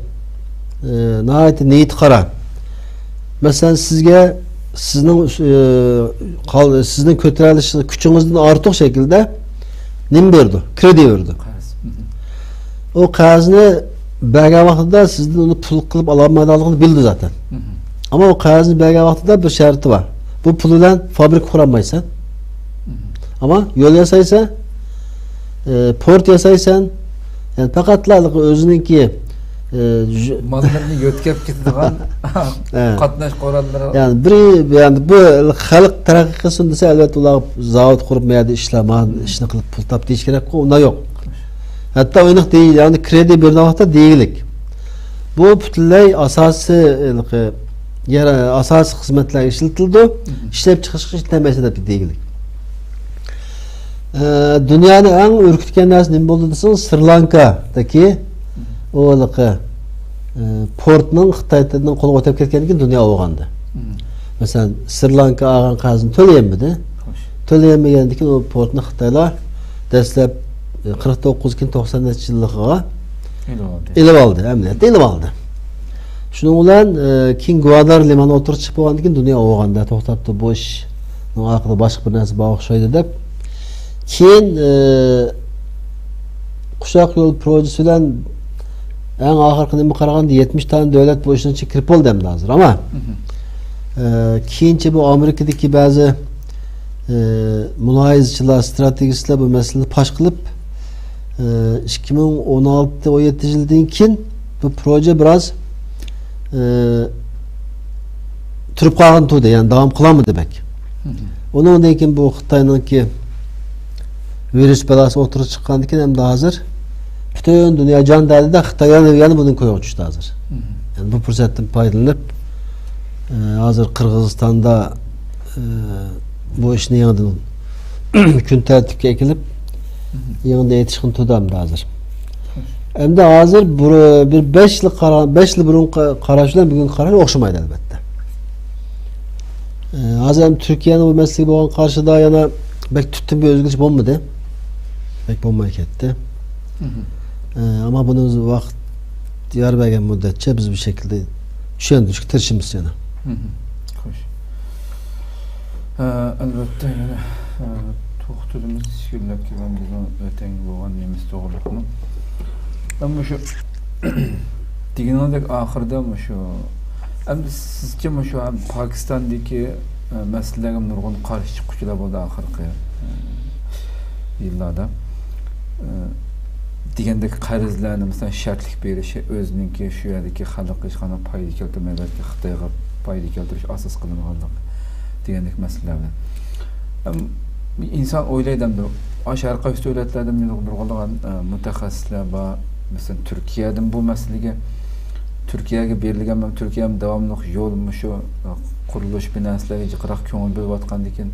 nihayet niyet qara. Mesela sizin kötüreliş küçüğünüzden artıq şekilde nim berdi? Kredi verdi. O qağızını bergen vaxtında sizden onu pul kılıp alamadığını bildi zaten. Ama o qağızını bergen vaxtında bir şartı var. Bu pul ile fabrika kuramaysan. Ama yol yasaysan, port yasaysan, yani pakatlarlık özününki mallarını götkep gitdiğin qatnaş qoralları. Yani bu xalq taraqqi dese elbette ular zavod qurib mayada ishni qilib pul tap deyish kerak-ku, unda yo'q. Hatta oynuq değil, yani kredi bir vaqtda deyilik. Bu butunlay asas xizmatlar ishlatildi, ishlab chiqish ishlamasa deb deyilik. Dünyani eng ürkütken narsa nima bo'ldi desang, Sri Lankadagi o'liqi portning Xitoydan qo'lga o'tib ketganidan dunyo o'g'andi. Masalan, Sri Lanka olgan qarzini to'layolmadi. To'layolmagandan keyin o portni Xitoylar dastlab 49-90 yilligiga ilib oldi. Amaliyotda ilib oldi. Shuning bilan keyin Gwadar limani o'tirib chiqib bo'lgandan keyin dunyo o'g'andi. To'xtabdi, bu ish aqida boshqa bir narsa bor o'xshaydi deb. Keyin Qushaq yo'l projesi bilan en ahırkı nima qaraganda 70 tane devlet bu işin içine kirip oldu hem hazır ama keyinçe bu Amerika'daki bazı mulayizçiler, stratejistler bu meseleyi paş kılıp 2016-17 yıldan keyin bu proje biraz türüp qalğan tuydu, yani devam kılamı demek. Ondan keyin bu Xitay'nınki virüs belası oturup çıkkandan keyin hem de hazır. Bütün dünya can derdi de Xitay'dan yani bunun koyu uçuştu hazır. Yani bu fırsattan faydalanıp hazır Kırgızistan'da bu işini yanından gün tertipke ekilip yanında yetişkin tudam da hazır. Hem de hazır bir 5 yıl burun kararışla bugün karar okşamaydı elbette. Hazır hem Türkiye'nin bu mesleği olan karşıda yana belki tüttün bir özgürlük olmadı. Belki bomba etti. Ama bunun vaqt diyar bergen müddetçe biz bir şekilde düşündük, tırışımız yana. Hoş. Elbette yani toxtudumuz şirlep ki ben bizden öten boğan nemiz doğruluk mu? Ama şu diginadek ahırda mı şu hem sizce mi şu Pakistan'daki meselelerin nurgun karşı çıkışıyla buldu ahırkı yıllarda. Degandek qarzlarni mesela şartlik berişi özününki şu yerdeki xalqqa hech qanday foyda keltirmay balki Xitoyga foyda keltirish asos qilinganlik degandek masalalar. İnsan o'ylaydi hamda Sharqiy Avstriya davlatlarida nurg'unlagan mutaxassislar va mesela Turkiyadan bu masalaga Turkiyaga berilgan Turkiya ham davomli yo'lmi shu qurilish binoslariga jiqroq ko'ngil bo'layotgandan keyin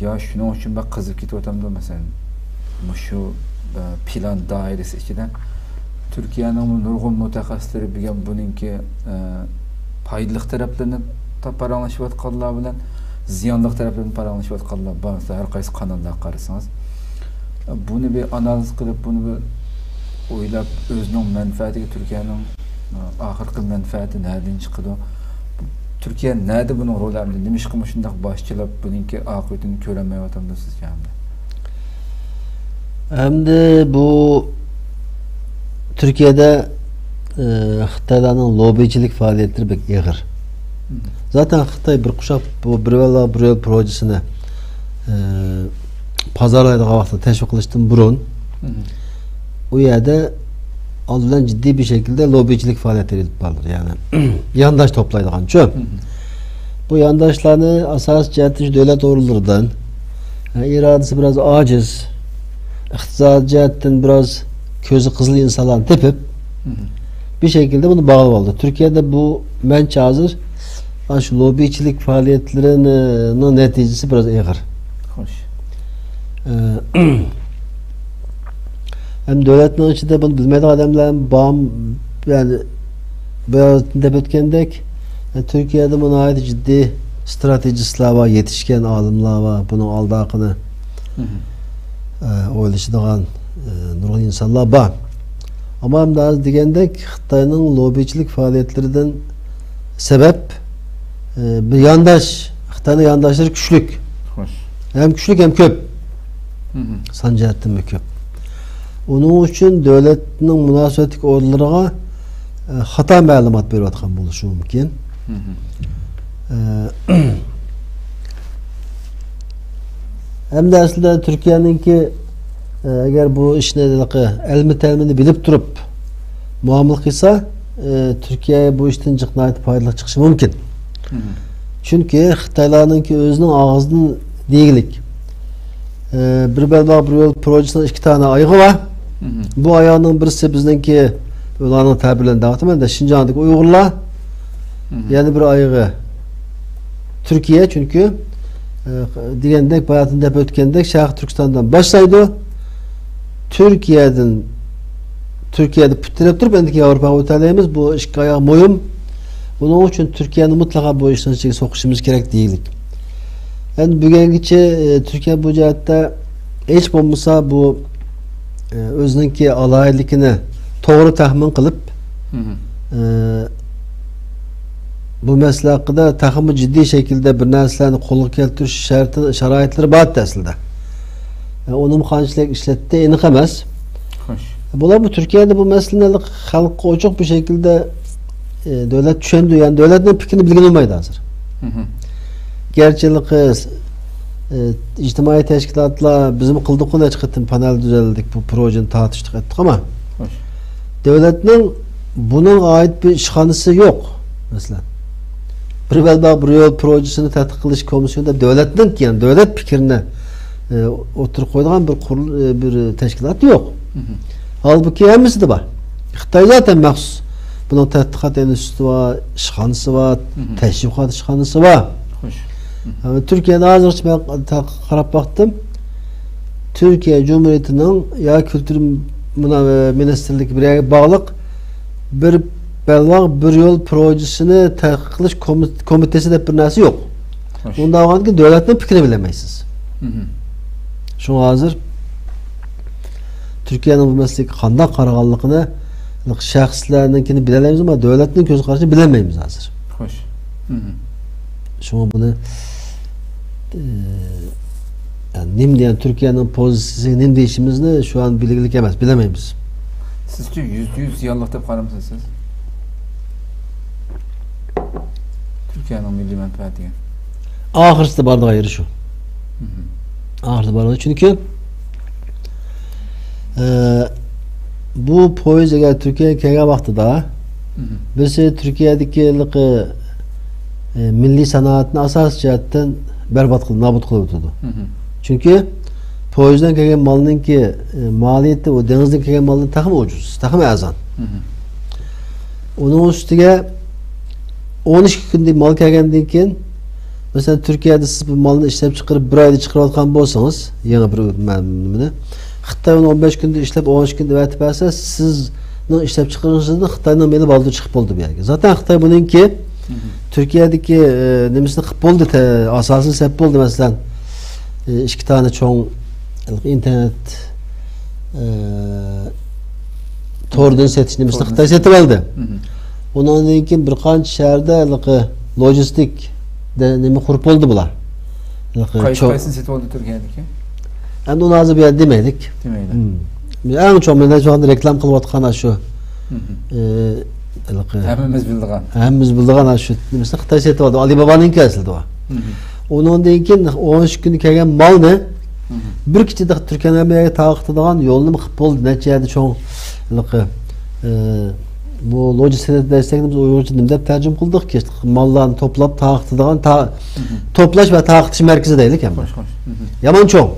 ya shuning uchun ben qizib ketyaptimda mesela shu plan dairesi içinden Türkiye'nin nurgun mutaxassisleri bilgen bununki paydalık taraflarını paranlaşıp atqanlar bilen ziyanlık taraflarını paranlaşıp atqanlar var. Mesela her qaysı kanalda qarısanız bunu bir analiz kılıp bunu bir oylap özünün menfaatiga Türkiye'nin ahırkı menfaati nereden çıkıdı? Türkiye nerede bunun rollerini demiş ki şundak başçılap bununki akıbetini köremeye vatandaş sizce hamda? Hem de bu Türkiye'de Xitay'ın lobicilik faaliyetleri pek yığır. Zaten Xitay bir kuşak bu bir yol projesini pazarlaydığı vaxtda teşvik kılıştığım burun o yerde alınan ciddi bir şekilde lobicilik faaliyetleri edip alır yani yandaş toplaydığı için. Bu yandaşlarını asas cihetli devlet orullardan iradesi biraz aciz, iqtisadi cihetten biraz közü kızıl insanların tepip bir şekilde bunu bağlı oldu. Türkiye'de bu menç hazır Şu lobicilik faaliyetlerinin neticesi biraz ağır. Hoş. Hem devletin içinde bunu bilmediği adamların bağım yani biraz dep ötkendek Türkiye'de buna ait ciddi stratejistler var, yetişken alimler var. Bunun aldakını oylaşıdığan nurgun insanlar var. Ama hem de az degендek Xitayning lobicilik faaliyetlerinden sebep bir yandaş, Xitayning yandaşları güçlük. Hoş. Hem güçlük hem köp. San jihatdan köp. Onun için devletinin münasebetlik organlarına hata malumat berip atkan boluşu mümkün. Hem de aslında Türkiye'ninki eğer bu iş elmi telmini bilip durup muamele kılsa Türkiye bu işten çıknayet paydalı çıkışı mümkün. Çünkü Xitaylarınki özünün ağzının değilik. Bir belbağ bir yol projesinin 2 tane ayağı var. Bu ayağının birisi bizdenki onların tabirlerini dağıtım da Şincan'daki Uygurlar. Yani bir ayağı Türkiye çünkü degендek bayatında hep ötkendek Şarkı Türkistan'dan başlaydı. Türkiye'de püttelep durup endiki Avrupa öteleyimiz bu işki ayağı moyum. Bunun için Türkiye'nin mutlaka bu işten içine sokuşumuz gerek değildik. Yani bugünkü Türkiye bu cihatta hiç olmasa bu özününki alaylıkını doğru tahmin kılıp bu mesele hakkında takımı ciddi şekilde bir neslerini kolluk keltiriş şaraitleri bağlı aslında. Onun kançılık işletti enik emez. Bunlar bu Türkiye'de bu meseleleri halkı ocak bir şekilde devlet düşündü yani devletin fikrini bilgin olmaydı hazır. Gerçelik ictimai teşkilatla bizim kıldıkına çıkıttım panel düzenledik bu projenin tartıştık ettik ama devletin bunun ait bir işhanesi yok mesela. Bir belbağ bir yol projesini tədqiq qilish komisyonunda devletin ki yani devlet fikrine oturup koyduğun bir teşkilat yok. Halbuki hemisi de var. Xitay zaten mahsus bunun tədqiqat enstitüsü var, işhanesi var, teşvikat işhanesi var. Yani Türkiye'de azıcık ben karab baktım. Türkiye Cumhuriyeti'nin ya kültür ministerlik bir bağlık bir belbağ bir yol projesini tədqiq qilish komitesi de bir narsa yok. Bunda olan ki devletin fikrini bilemeysiz. Şu hazır Türkiye'nin bu mesleki kandak karağanlıkını şahslarınkini bilemeyiz ama devletin göz karşısında bilemeyiz hazır. Hoş. Şu bunu yani nim diyen Türkiye'nin pozisyonu nim değişimizini şu an bilgilik emez, bilemeyiz. Sizce %100 yanlış dep karamısınız siz? Türkiye'nin milli menfaati. Ahırsı bardağı ayırı şu. Ahırsı bardağı çünkü bu poez eğer Türkiye'ye kere baktı da birisi Türkiye'deki milli sanatını asas cihetten berbat kıldı, nabut kıldı. Çünkü poezden gelen malının ki maliyeti o denizden gelen malının takımı ucuz, takımı azan. Onun üstüne 12 günde mal gelgendiğinden mesela Türkiye'de siz bu malını işlep çıkarıp bir ayda çıkarırken bolsanız yeni bir memnunluğunu Xitay'ın 15 günde işlep 13 günde vertip verse sizin işlep çıkarınızda Xitay'ın meli baldı çıkıp oldu bir yerge. Zaten Xitay bunun ki Türkiye'deki nemesini kıp oldu asasını sebep oldu mesela 2 tane çoğun internet tordan setiş nemesini Xitay setip aldı. Ondan sonra bir kanç şehirde lojistik nemi kurup oldu bular. Kaysın seti oldu Türkiye'deki? Yani onu azı bir yer demedik. En çok ben şu anda reklam kılvatkan şu. Hemimiz bildiğin. Hemimiz bildiğin şu. Mesela Xitay seti oldu. Ali Baba'nın kesildi o. Onun sonra 13 gün kegen mal ne? Bir kişi de Türkiye'nin bir tağıqtıdığın yolunu kıp oldu. Neçeydi çoğun bu lojistik destekimiz Uygurca dilde tercüme kıldık ki mallarını toplap tağıqtıdığın toplaş ve tağıqtış merkezi değilik hem. Yaman çoğun.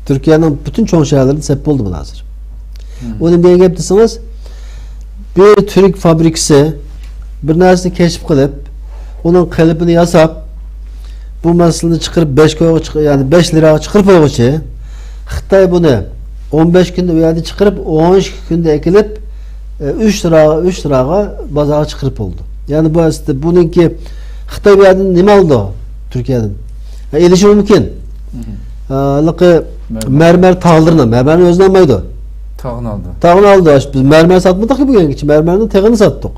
Türkiye'nin bütün çoğun şehirlerinde sebep oldu bu hazır. Onun diye yaptıysanız bir Türk fabrikası bir nersini keşif kılıp onun kalıbını yasap bu meselini çıkarıp 5 yani 5 liraya çıkarıp olguçu Xitay bunu 15 günde uyardı çıkarıp 13 günde ekilip 3 liraya bazara çıkarıp oldu. Yani bu aslında bununki Xitay uyardı nime aldı Türkiye'den? Elişi mümkün. Mermer tağlarına, mermerin özüne almaydı. Tağını aldı. Tağını aldı. Biz mermer satmadık ki bugün için. Mermerin teğini sattık.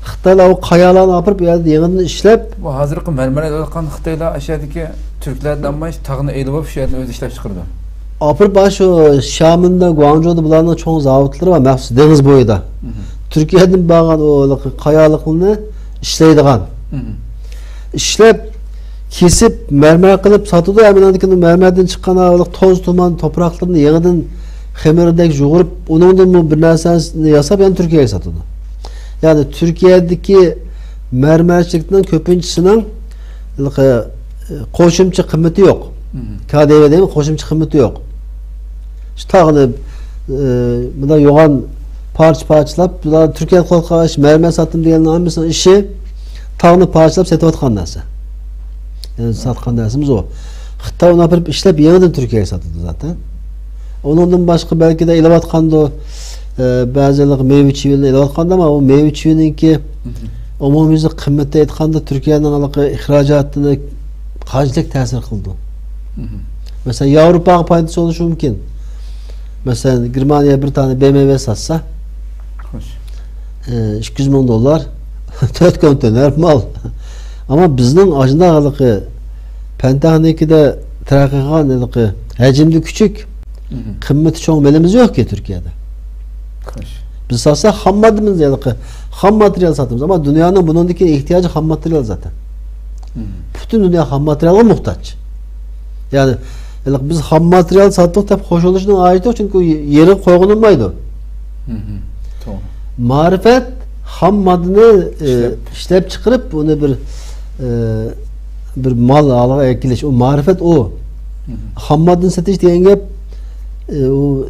Xitaylar o kayalarını yapıp yani yığını işlep. Bu hazırkı mermer alkan Xitaylar aşağıdaki Türklerden baş tağını elip şu yerden öz işlep çıkardı. Apır baş o Şam'ında, Guangzhou'da bunların çoğu zavutları var. Məxsus deniz boyunda. Türkiye'den bağlan o kayalıklarını işleydiğen. İşlep kesip mermer kılıp satıdı. Hemen mermerden çıkan toz tuman topraklarını yeniden xemirdek juğurup onun bir narsasını yasap yani Türkiye'ye satıdı. Yani Türkiye'deki mermerçilikten köpünçüsünün koşumçu kıymeti yok. KDV değil mi? Koşumçu kıymeti yok. İşte tağını buna yoğan parçalap Türkiye kolkaş mermer satım diyenin amısının işi tağını parçalap satavatkan narsa. Yani satkan narsımız o. Xitay onu yapıp işlep yeniden Türkiye'ye satıldı zaten. Onun başka belki de ilavatkan da bazıları meyve çiviğini ilavatkan da ama o meyve çiviğinin ki umumumuzda kıymette etkanda Türkiye'nin ihracatını kaçlık tesir kıldı. Mesela Avrupa'ya paydası oluşu mümkün. Mesela Germaniya bir tane BMW satsa 200 bin dolar 4 konteyner mal. Ama bizden ajındalığı Pentagon'daki trakıgan hacimli küçük kıymeti çok elimiz yok ki Türkiye'de. Biz satsa ham maddemiz yani ham materyal satıyoruz ama dünyanın bunundaki ihtiyacı ham materyal zaten. Bütün dünya ham materyala muhtaç. Yani biz ham materyal sattık tabi hoş oluşuna ait yok çünkü yeri koyulmaydı. Marifet ham maddeni işlep çıkarıp onu bir mal alarak ekleş. O marifet o. Ham maddeni satış diyen gep o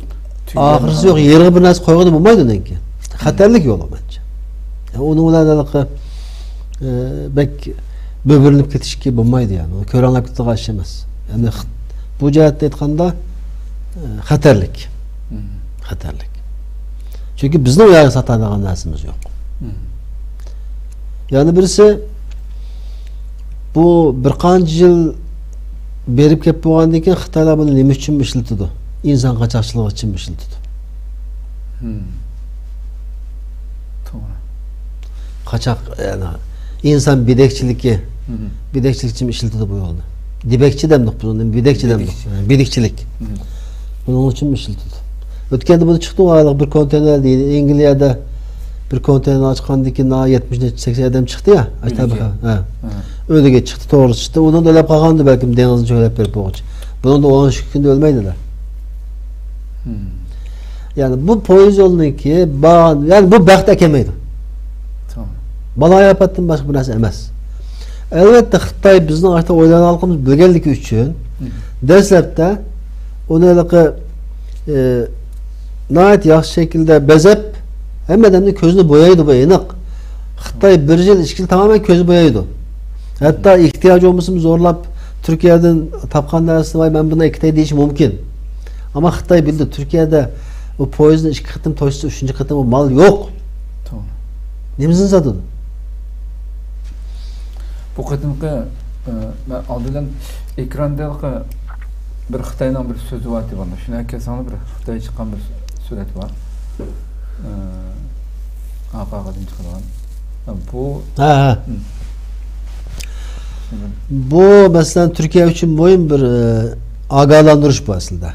ahırsı yok. Yeri bir nasıl koyuldu bulmaydı onun ki. Xatarlik yolu bence. Yani onun olaylarla bek böbürünüp ketiş ki bulmaydı yani. O köranlap gitti kaçamaz. Yani bu cihette etkanda xatarlik. Xatarlik. Çünkü bizden uyarı satadığın dersimiz yok. Yani birisi bu bir qancha yıl berip kelip bo'lgandan keyin Xitoylar buni nima uchun ishlatadi? İnsan qachoqchiligi uchun ishlatadi. To'g'ri. Qachoq yani insan bidekçiligi, bidekçilik uchun ishlatadi bu yo'lni. Dibekçi demdik biz onu, bidekçi demdik. Bidekçilik. Bunun için işletdi. Ötkende bunu çıktı o bir konteyner değil. İngiltere'de bir konteyner açkandı ki 70-80 adam çıktı ya. Öyle geç çıktı doğrusu çıktı. Ondan da öyle kalkandı belki denizin şöyle bir boğuç. Bunun da 10 günde ölmeydiler. Yani bu poyuz yolunu ki yani bu bəxt ekemeydi. Tamam. Bana yapatın başka bir narsa emez. Elbette Xitay bizden artık oylayan halkımız bölgelik üçün deslepte onu nayet yaxşı şekilde bezep hem de közünü boyaydı bu yanık. Xitay bir yıl işkili tamamen közü boyaydı. Hatta ihtiyacı olmasını zorlap Türkiye'den tapkan dersi var ben buna Xitay deyişim mümkün. Ama Xitay bildi Türkiye'de o poyuzun 2 kıtım toysu 3. kıtım o mal yok. Tamam. Nemizin satıdı? Bu kadınki ben aldılan ekranda bir Xitay'dan bir sözü var diye bana. Şuna herkesin bir Xitay'a çıkan bir suret var. Ağaçın çıkan. Bu bu mesela Türkiye için boyun bir ağalandırış bu aslında.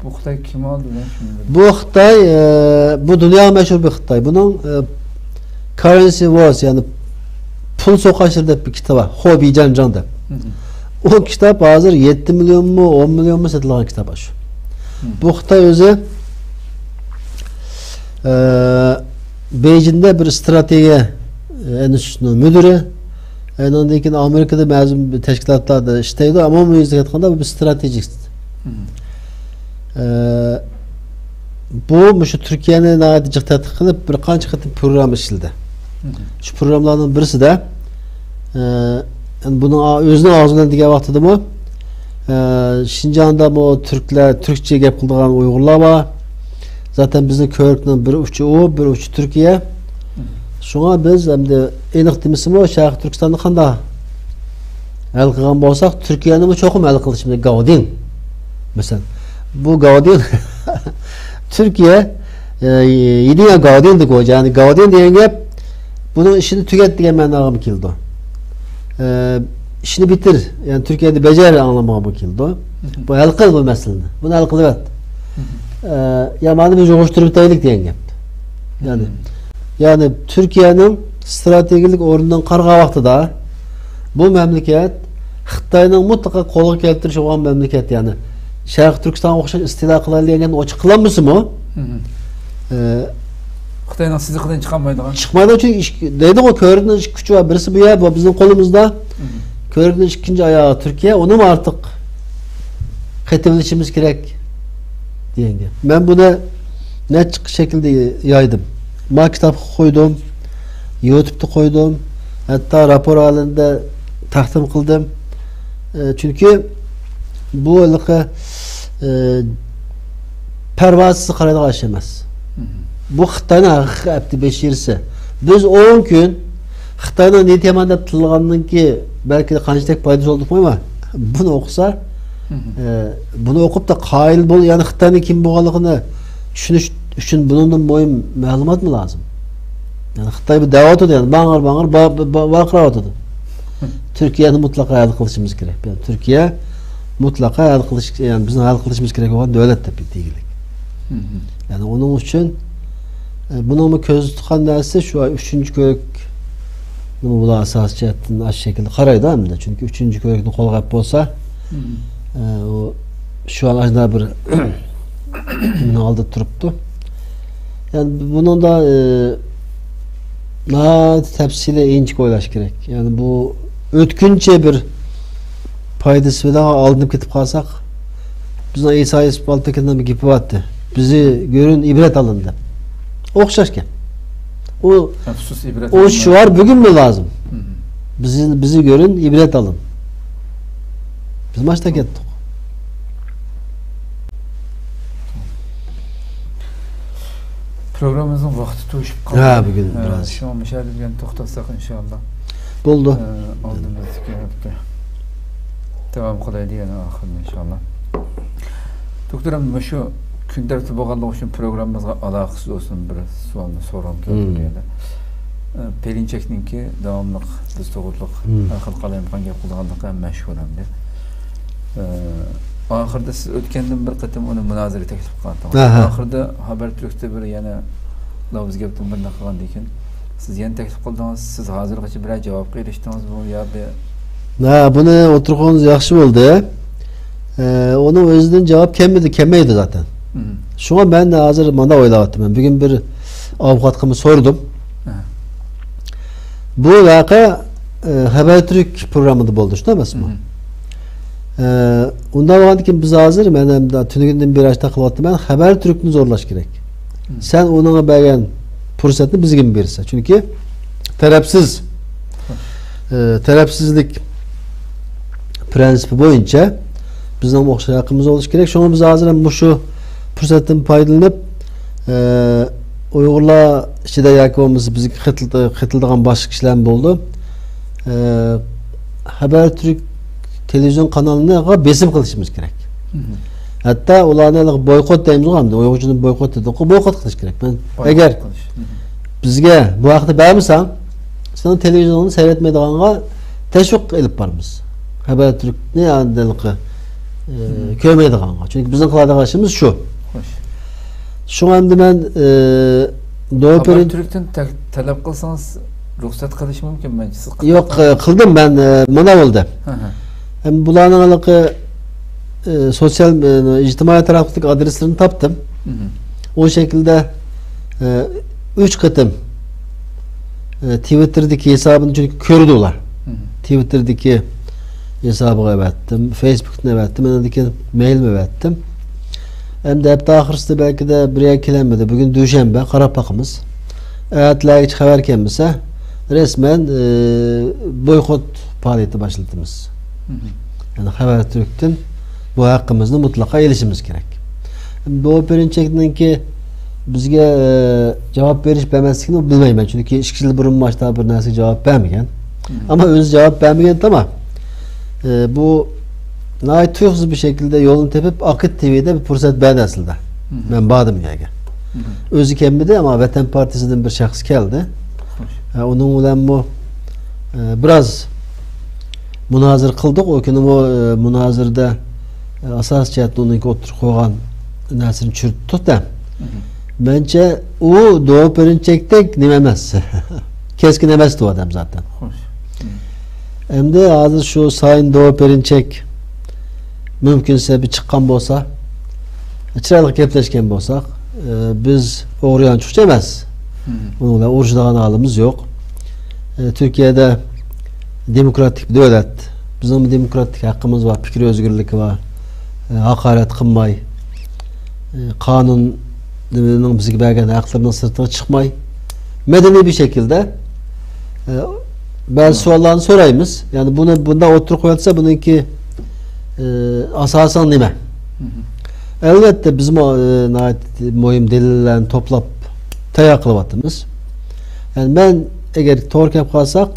Bu Xitay kim aldı lan şimdi? Bu Xitay bu dünya meşhur bir Xitay. Bunun Currency Wars yani pul sokaşır diye bir kitap var. Hobi Can da. O kitap hazır 7 milyon mu 10 milyon mu satılan kitap şu. Bu Xitay özü Beijing'de bir strateji enstitüsünün müdürü. Ondan sonra Amerika'da mezun teşkilatlarda işteydi ama mühendislik etkanda bir stratejist. Bu şu Türkiye'nin ait cihtet kılıp bir kaç katı program işledi. Şu programlardan birisi de Yani bunu özünün ağzından diye vakti mı? Şinjan'da bu Türkler, Türkçe gap kıldıgan Uygurlar var. Zaten bizim köylükten bir uçu o, bir uçu Türkiye. Şuna biz hem de enik demişim o Şarkı Türkistan'da kanda el kılgan bolsak Türkiye'nin bu çokum el kıldı şimdi Gaudin. Mesela bu Gaudin Türkiye yediğine Gaudin de koyacak. Yani Gaudin diyen gap bunun işini tüket diye ben ağam kildi. İşini bitir. Yani Türkiye'de becer anlamaya bu kildi. Bu el kıl bu meseleni. Bunu el kıl evet. Yani biz oluşturup taylık diyen gap. Yani Türkiye'nin stratejik orundan karga vaxtıda bu memleket Xitayning mutlaka qo'lga keltirish olgan memleket yani. Şarkı Türkistan o'xshash istila qilingan ochiq qilamizmi? Xitayning siziqidan chiqolmaydigan. Chiqmaydi çünkü deydi o ko'rikning kuchi var. Birisi bu yer, bu bizning qo'limizda. Ko'rikning ikkinchi oyog'i Türkiye. Onu mu artık qetilishimiz kerak diyenge. Ben buna net şekilde yaydım. Ma kitap koydum. YouTube'da koydum. Hatta rapor halinde takdim kıldım. Çünkü bu ılıkı pervasız karada aşamaz. Bu Xitay'ın hepti beşirisi. Biz 10 gün Xitay'ın ne temanda tılganın ki belki de kançtek paydası olduk mu ama bunu okusa bunu okup da kail bol yani Xitay'ın kim boğalıqını düşünüş üçün bunun boyun malumat mı lazım? Yani Xitay bir davet ediyor yani bağır bakıra oturdu. Türkiye'nin mutlaka hayal kılışımız gerek. Yani Türkiye mutlaka hayal kılış yani bizim hayal kılışımız gerek olan devlet de bir değilik. Yani onun için bunu mu köz tutan derse şu 3. köylük bunu bula asas cihetten aş şekilde karaydı hem de çünkü 3. köylükün kol kayıp olsa o şu an acaba bir bunu aldı turuptu. Yani bunun da daha tepsiyle inç koyulaş gerek. Yani bu ötkünçe bir paydası ve daha alınıp gidip kalsak bizden İsa İsbaltekin'den bir gibi vardı. Bizi görün ibret alındı. Okşaşken. O şu var bugün mü lazım? Bizi görün ibret alın. Biz maçta gittik. Programımızın vakti to'shib qoldi. Ha, bugün biraz. Şu an müşahede to'xtatsak inşallah. Bo'ldi. Oldimizga devam qilaylik yana oxirida inşallah. Doktorim shu kundarti bo'lganligi uchun programmamizga aloqasiz bo'lsin bir savolni so'rab keldim. Perinchakninki davomli biz to'g'riliq xil qalayotgan gap qilganligi ham mashhur hamda. Ahırda siz ötkendim bir qatam onu münazara teklif qildingiz. Ahırda Habertürk'te bir yana lavuz gapdan bir naqlan dekin. Siz yana teklif qildingiz. Siz hozirgacha bir javobga erishdingiz bu ya be. Buni o'tirganimiz yaxshi bo'ldi. Onun o'zidan javob kelmaydi zaten. Şuna ben de hazır mana o'ylayapman. Bugün bir avukatımı sordum. Bu vaqa Habertürk programında bo'ldi, shundamasmi? Ondan vardı ki biz hazır, ben de tünüğünden bir açta kılattım. Ben Habertürk'ünü zorlaş gerek. Sen ona bergen fırsatını biz gibi verirse. Çünkü terapsizlik prensibi boyunca bizden okşay hakkımız oluş gerek. Şu an biz hazır şu fırsattan faydalanıp Uygurlar işte de yakımız bizi kıtıldıgan başka kişiler oldu. Habertürk televizyon kanalına besim kılışımız gerek. Hatta ulanı boykot deyimiz var. Uygucunun boykot dedi. Boykot kılış gerek. Eğer bizge bu vakti vermişsen senin televizyonunu seyretmediğine teşvik edip varmız. Habertürk ne adılıkı köymeydiğine. Çünkü bizim kıladığımız işimiz şu. Şu anda ben Habertürk'ten talep kılsanız ruhsat kılış mümkün bence. Yok kıldım ben manav oldu. Hem bulanın alıkı sosyal ictimai taraflık adreslerini taptım. O şekilde 3 katım Twitter'daki hesabını çünkü kördüler. Twitter'daki hesabı ettim, Facebook'ta ettim, önündeki mail ettim. Hem de hep daha hırslı belki de buraya gelemedi. Bugün Düşenbe, Karapakımız. Eğer hiç haber gelmişse resmen boykot faaliyeti başlattığımız. Yani Habertürk'ten bu hakkımızda mutlaka erişimiz gerek. Bu Perinçek'ten ki bizge cevap veriş vermezlikini bilmeyim ben. Çünkü 2 yıl burun başta bir nasıl cevap vermeyen. Ama öz cevap vermeyen tamam. Bu nait tuyoksuz bir şekilde yolun tepip Akit TV'de bir fırsat ben aslında. Ben bağdım yani. Özü kemmidi ama Vatan Partisi'den bir şahıs geldi. Onun ulan bu biraz münazır kıldık. O günü bu münazırda asas cihetli onunki oturup koygan nasırını çürüttük da bence o Doğu Perinçek'tek nimemez. Keskin emezdi o adam zaten. Hem de hazır şu Sayın Doğu Perinçek mümkünse bir çıkan olsa çıraylık gepleşken olsak biz uğrayan çok demez. Onunla oruçlağın halimiz yok. Türkiye'de demokratik bir devlet. Bizim demokratik hakkımız var, fikir özgürlüğü var. Hakaret kılmay. Kanunun bizi belgen haklarının sırtına çıkmay. Medeni bir şekilde bazı sorularını sorayımız. Yani bunda oturup koyulsa bununki asasen nime? Elbette bizim muhim delillerini toplap tayaklıvatımız. Yani ben eğer torkep kalsak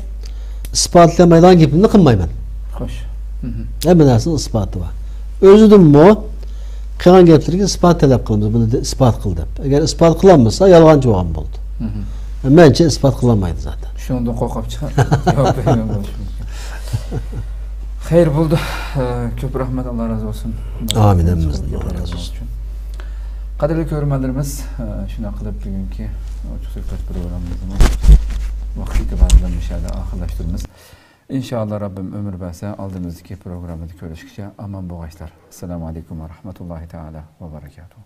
ispatlamaydan gibi kılmayman. Hoş. Hemen aslında ispatı var. Özüdüm mu? Kıran gepleri ispat talep kılımız. Bunu ispat kıldı. Eğer ispat kılanmasa yalancı olan oldu. Yani bence ispat kılamaydı zaten. Şu anda korkap çıkar. Yok benim oluşum. Hayır buldu. Köp rahmet, Allah razı olsun. Amin. Allah razı olsun. Kadirli görürmenlerimiz, şuna kılıp bugünkü Oçuk Söhbet programımızın vakti itibarıyla müşahede ahırlaştırımız. İnşallah Rabbim ömür verse aldığımızdaki programı görüşükçe aman boğaçlar. Esselamu Aleyküm ve Rahmetullahi Teala ve Berekatuhu.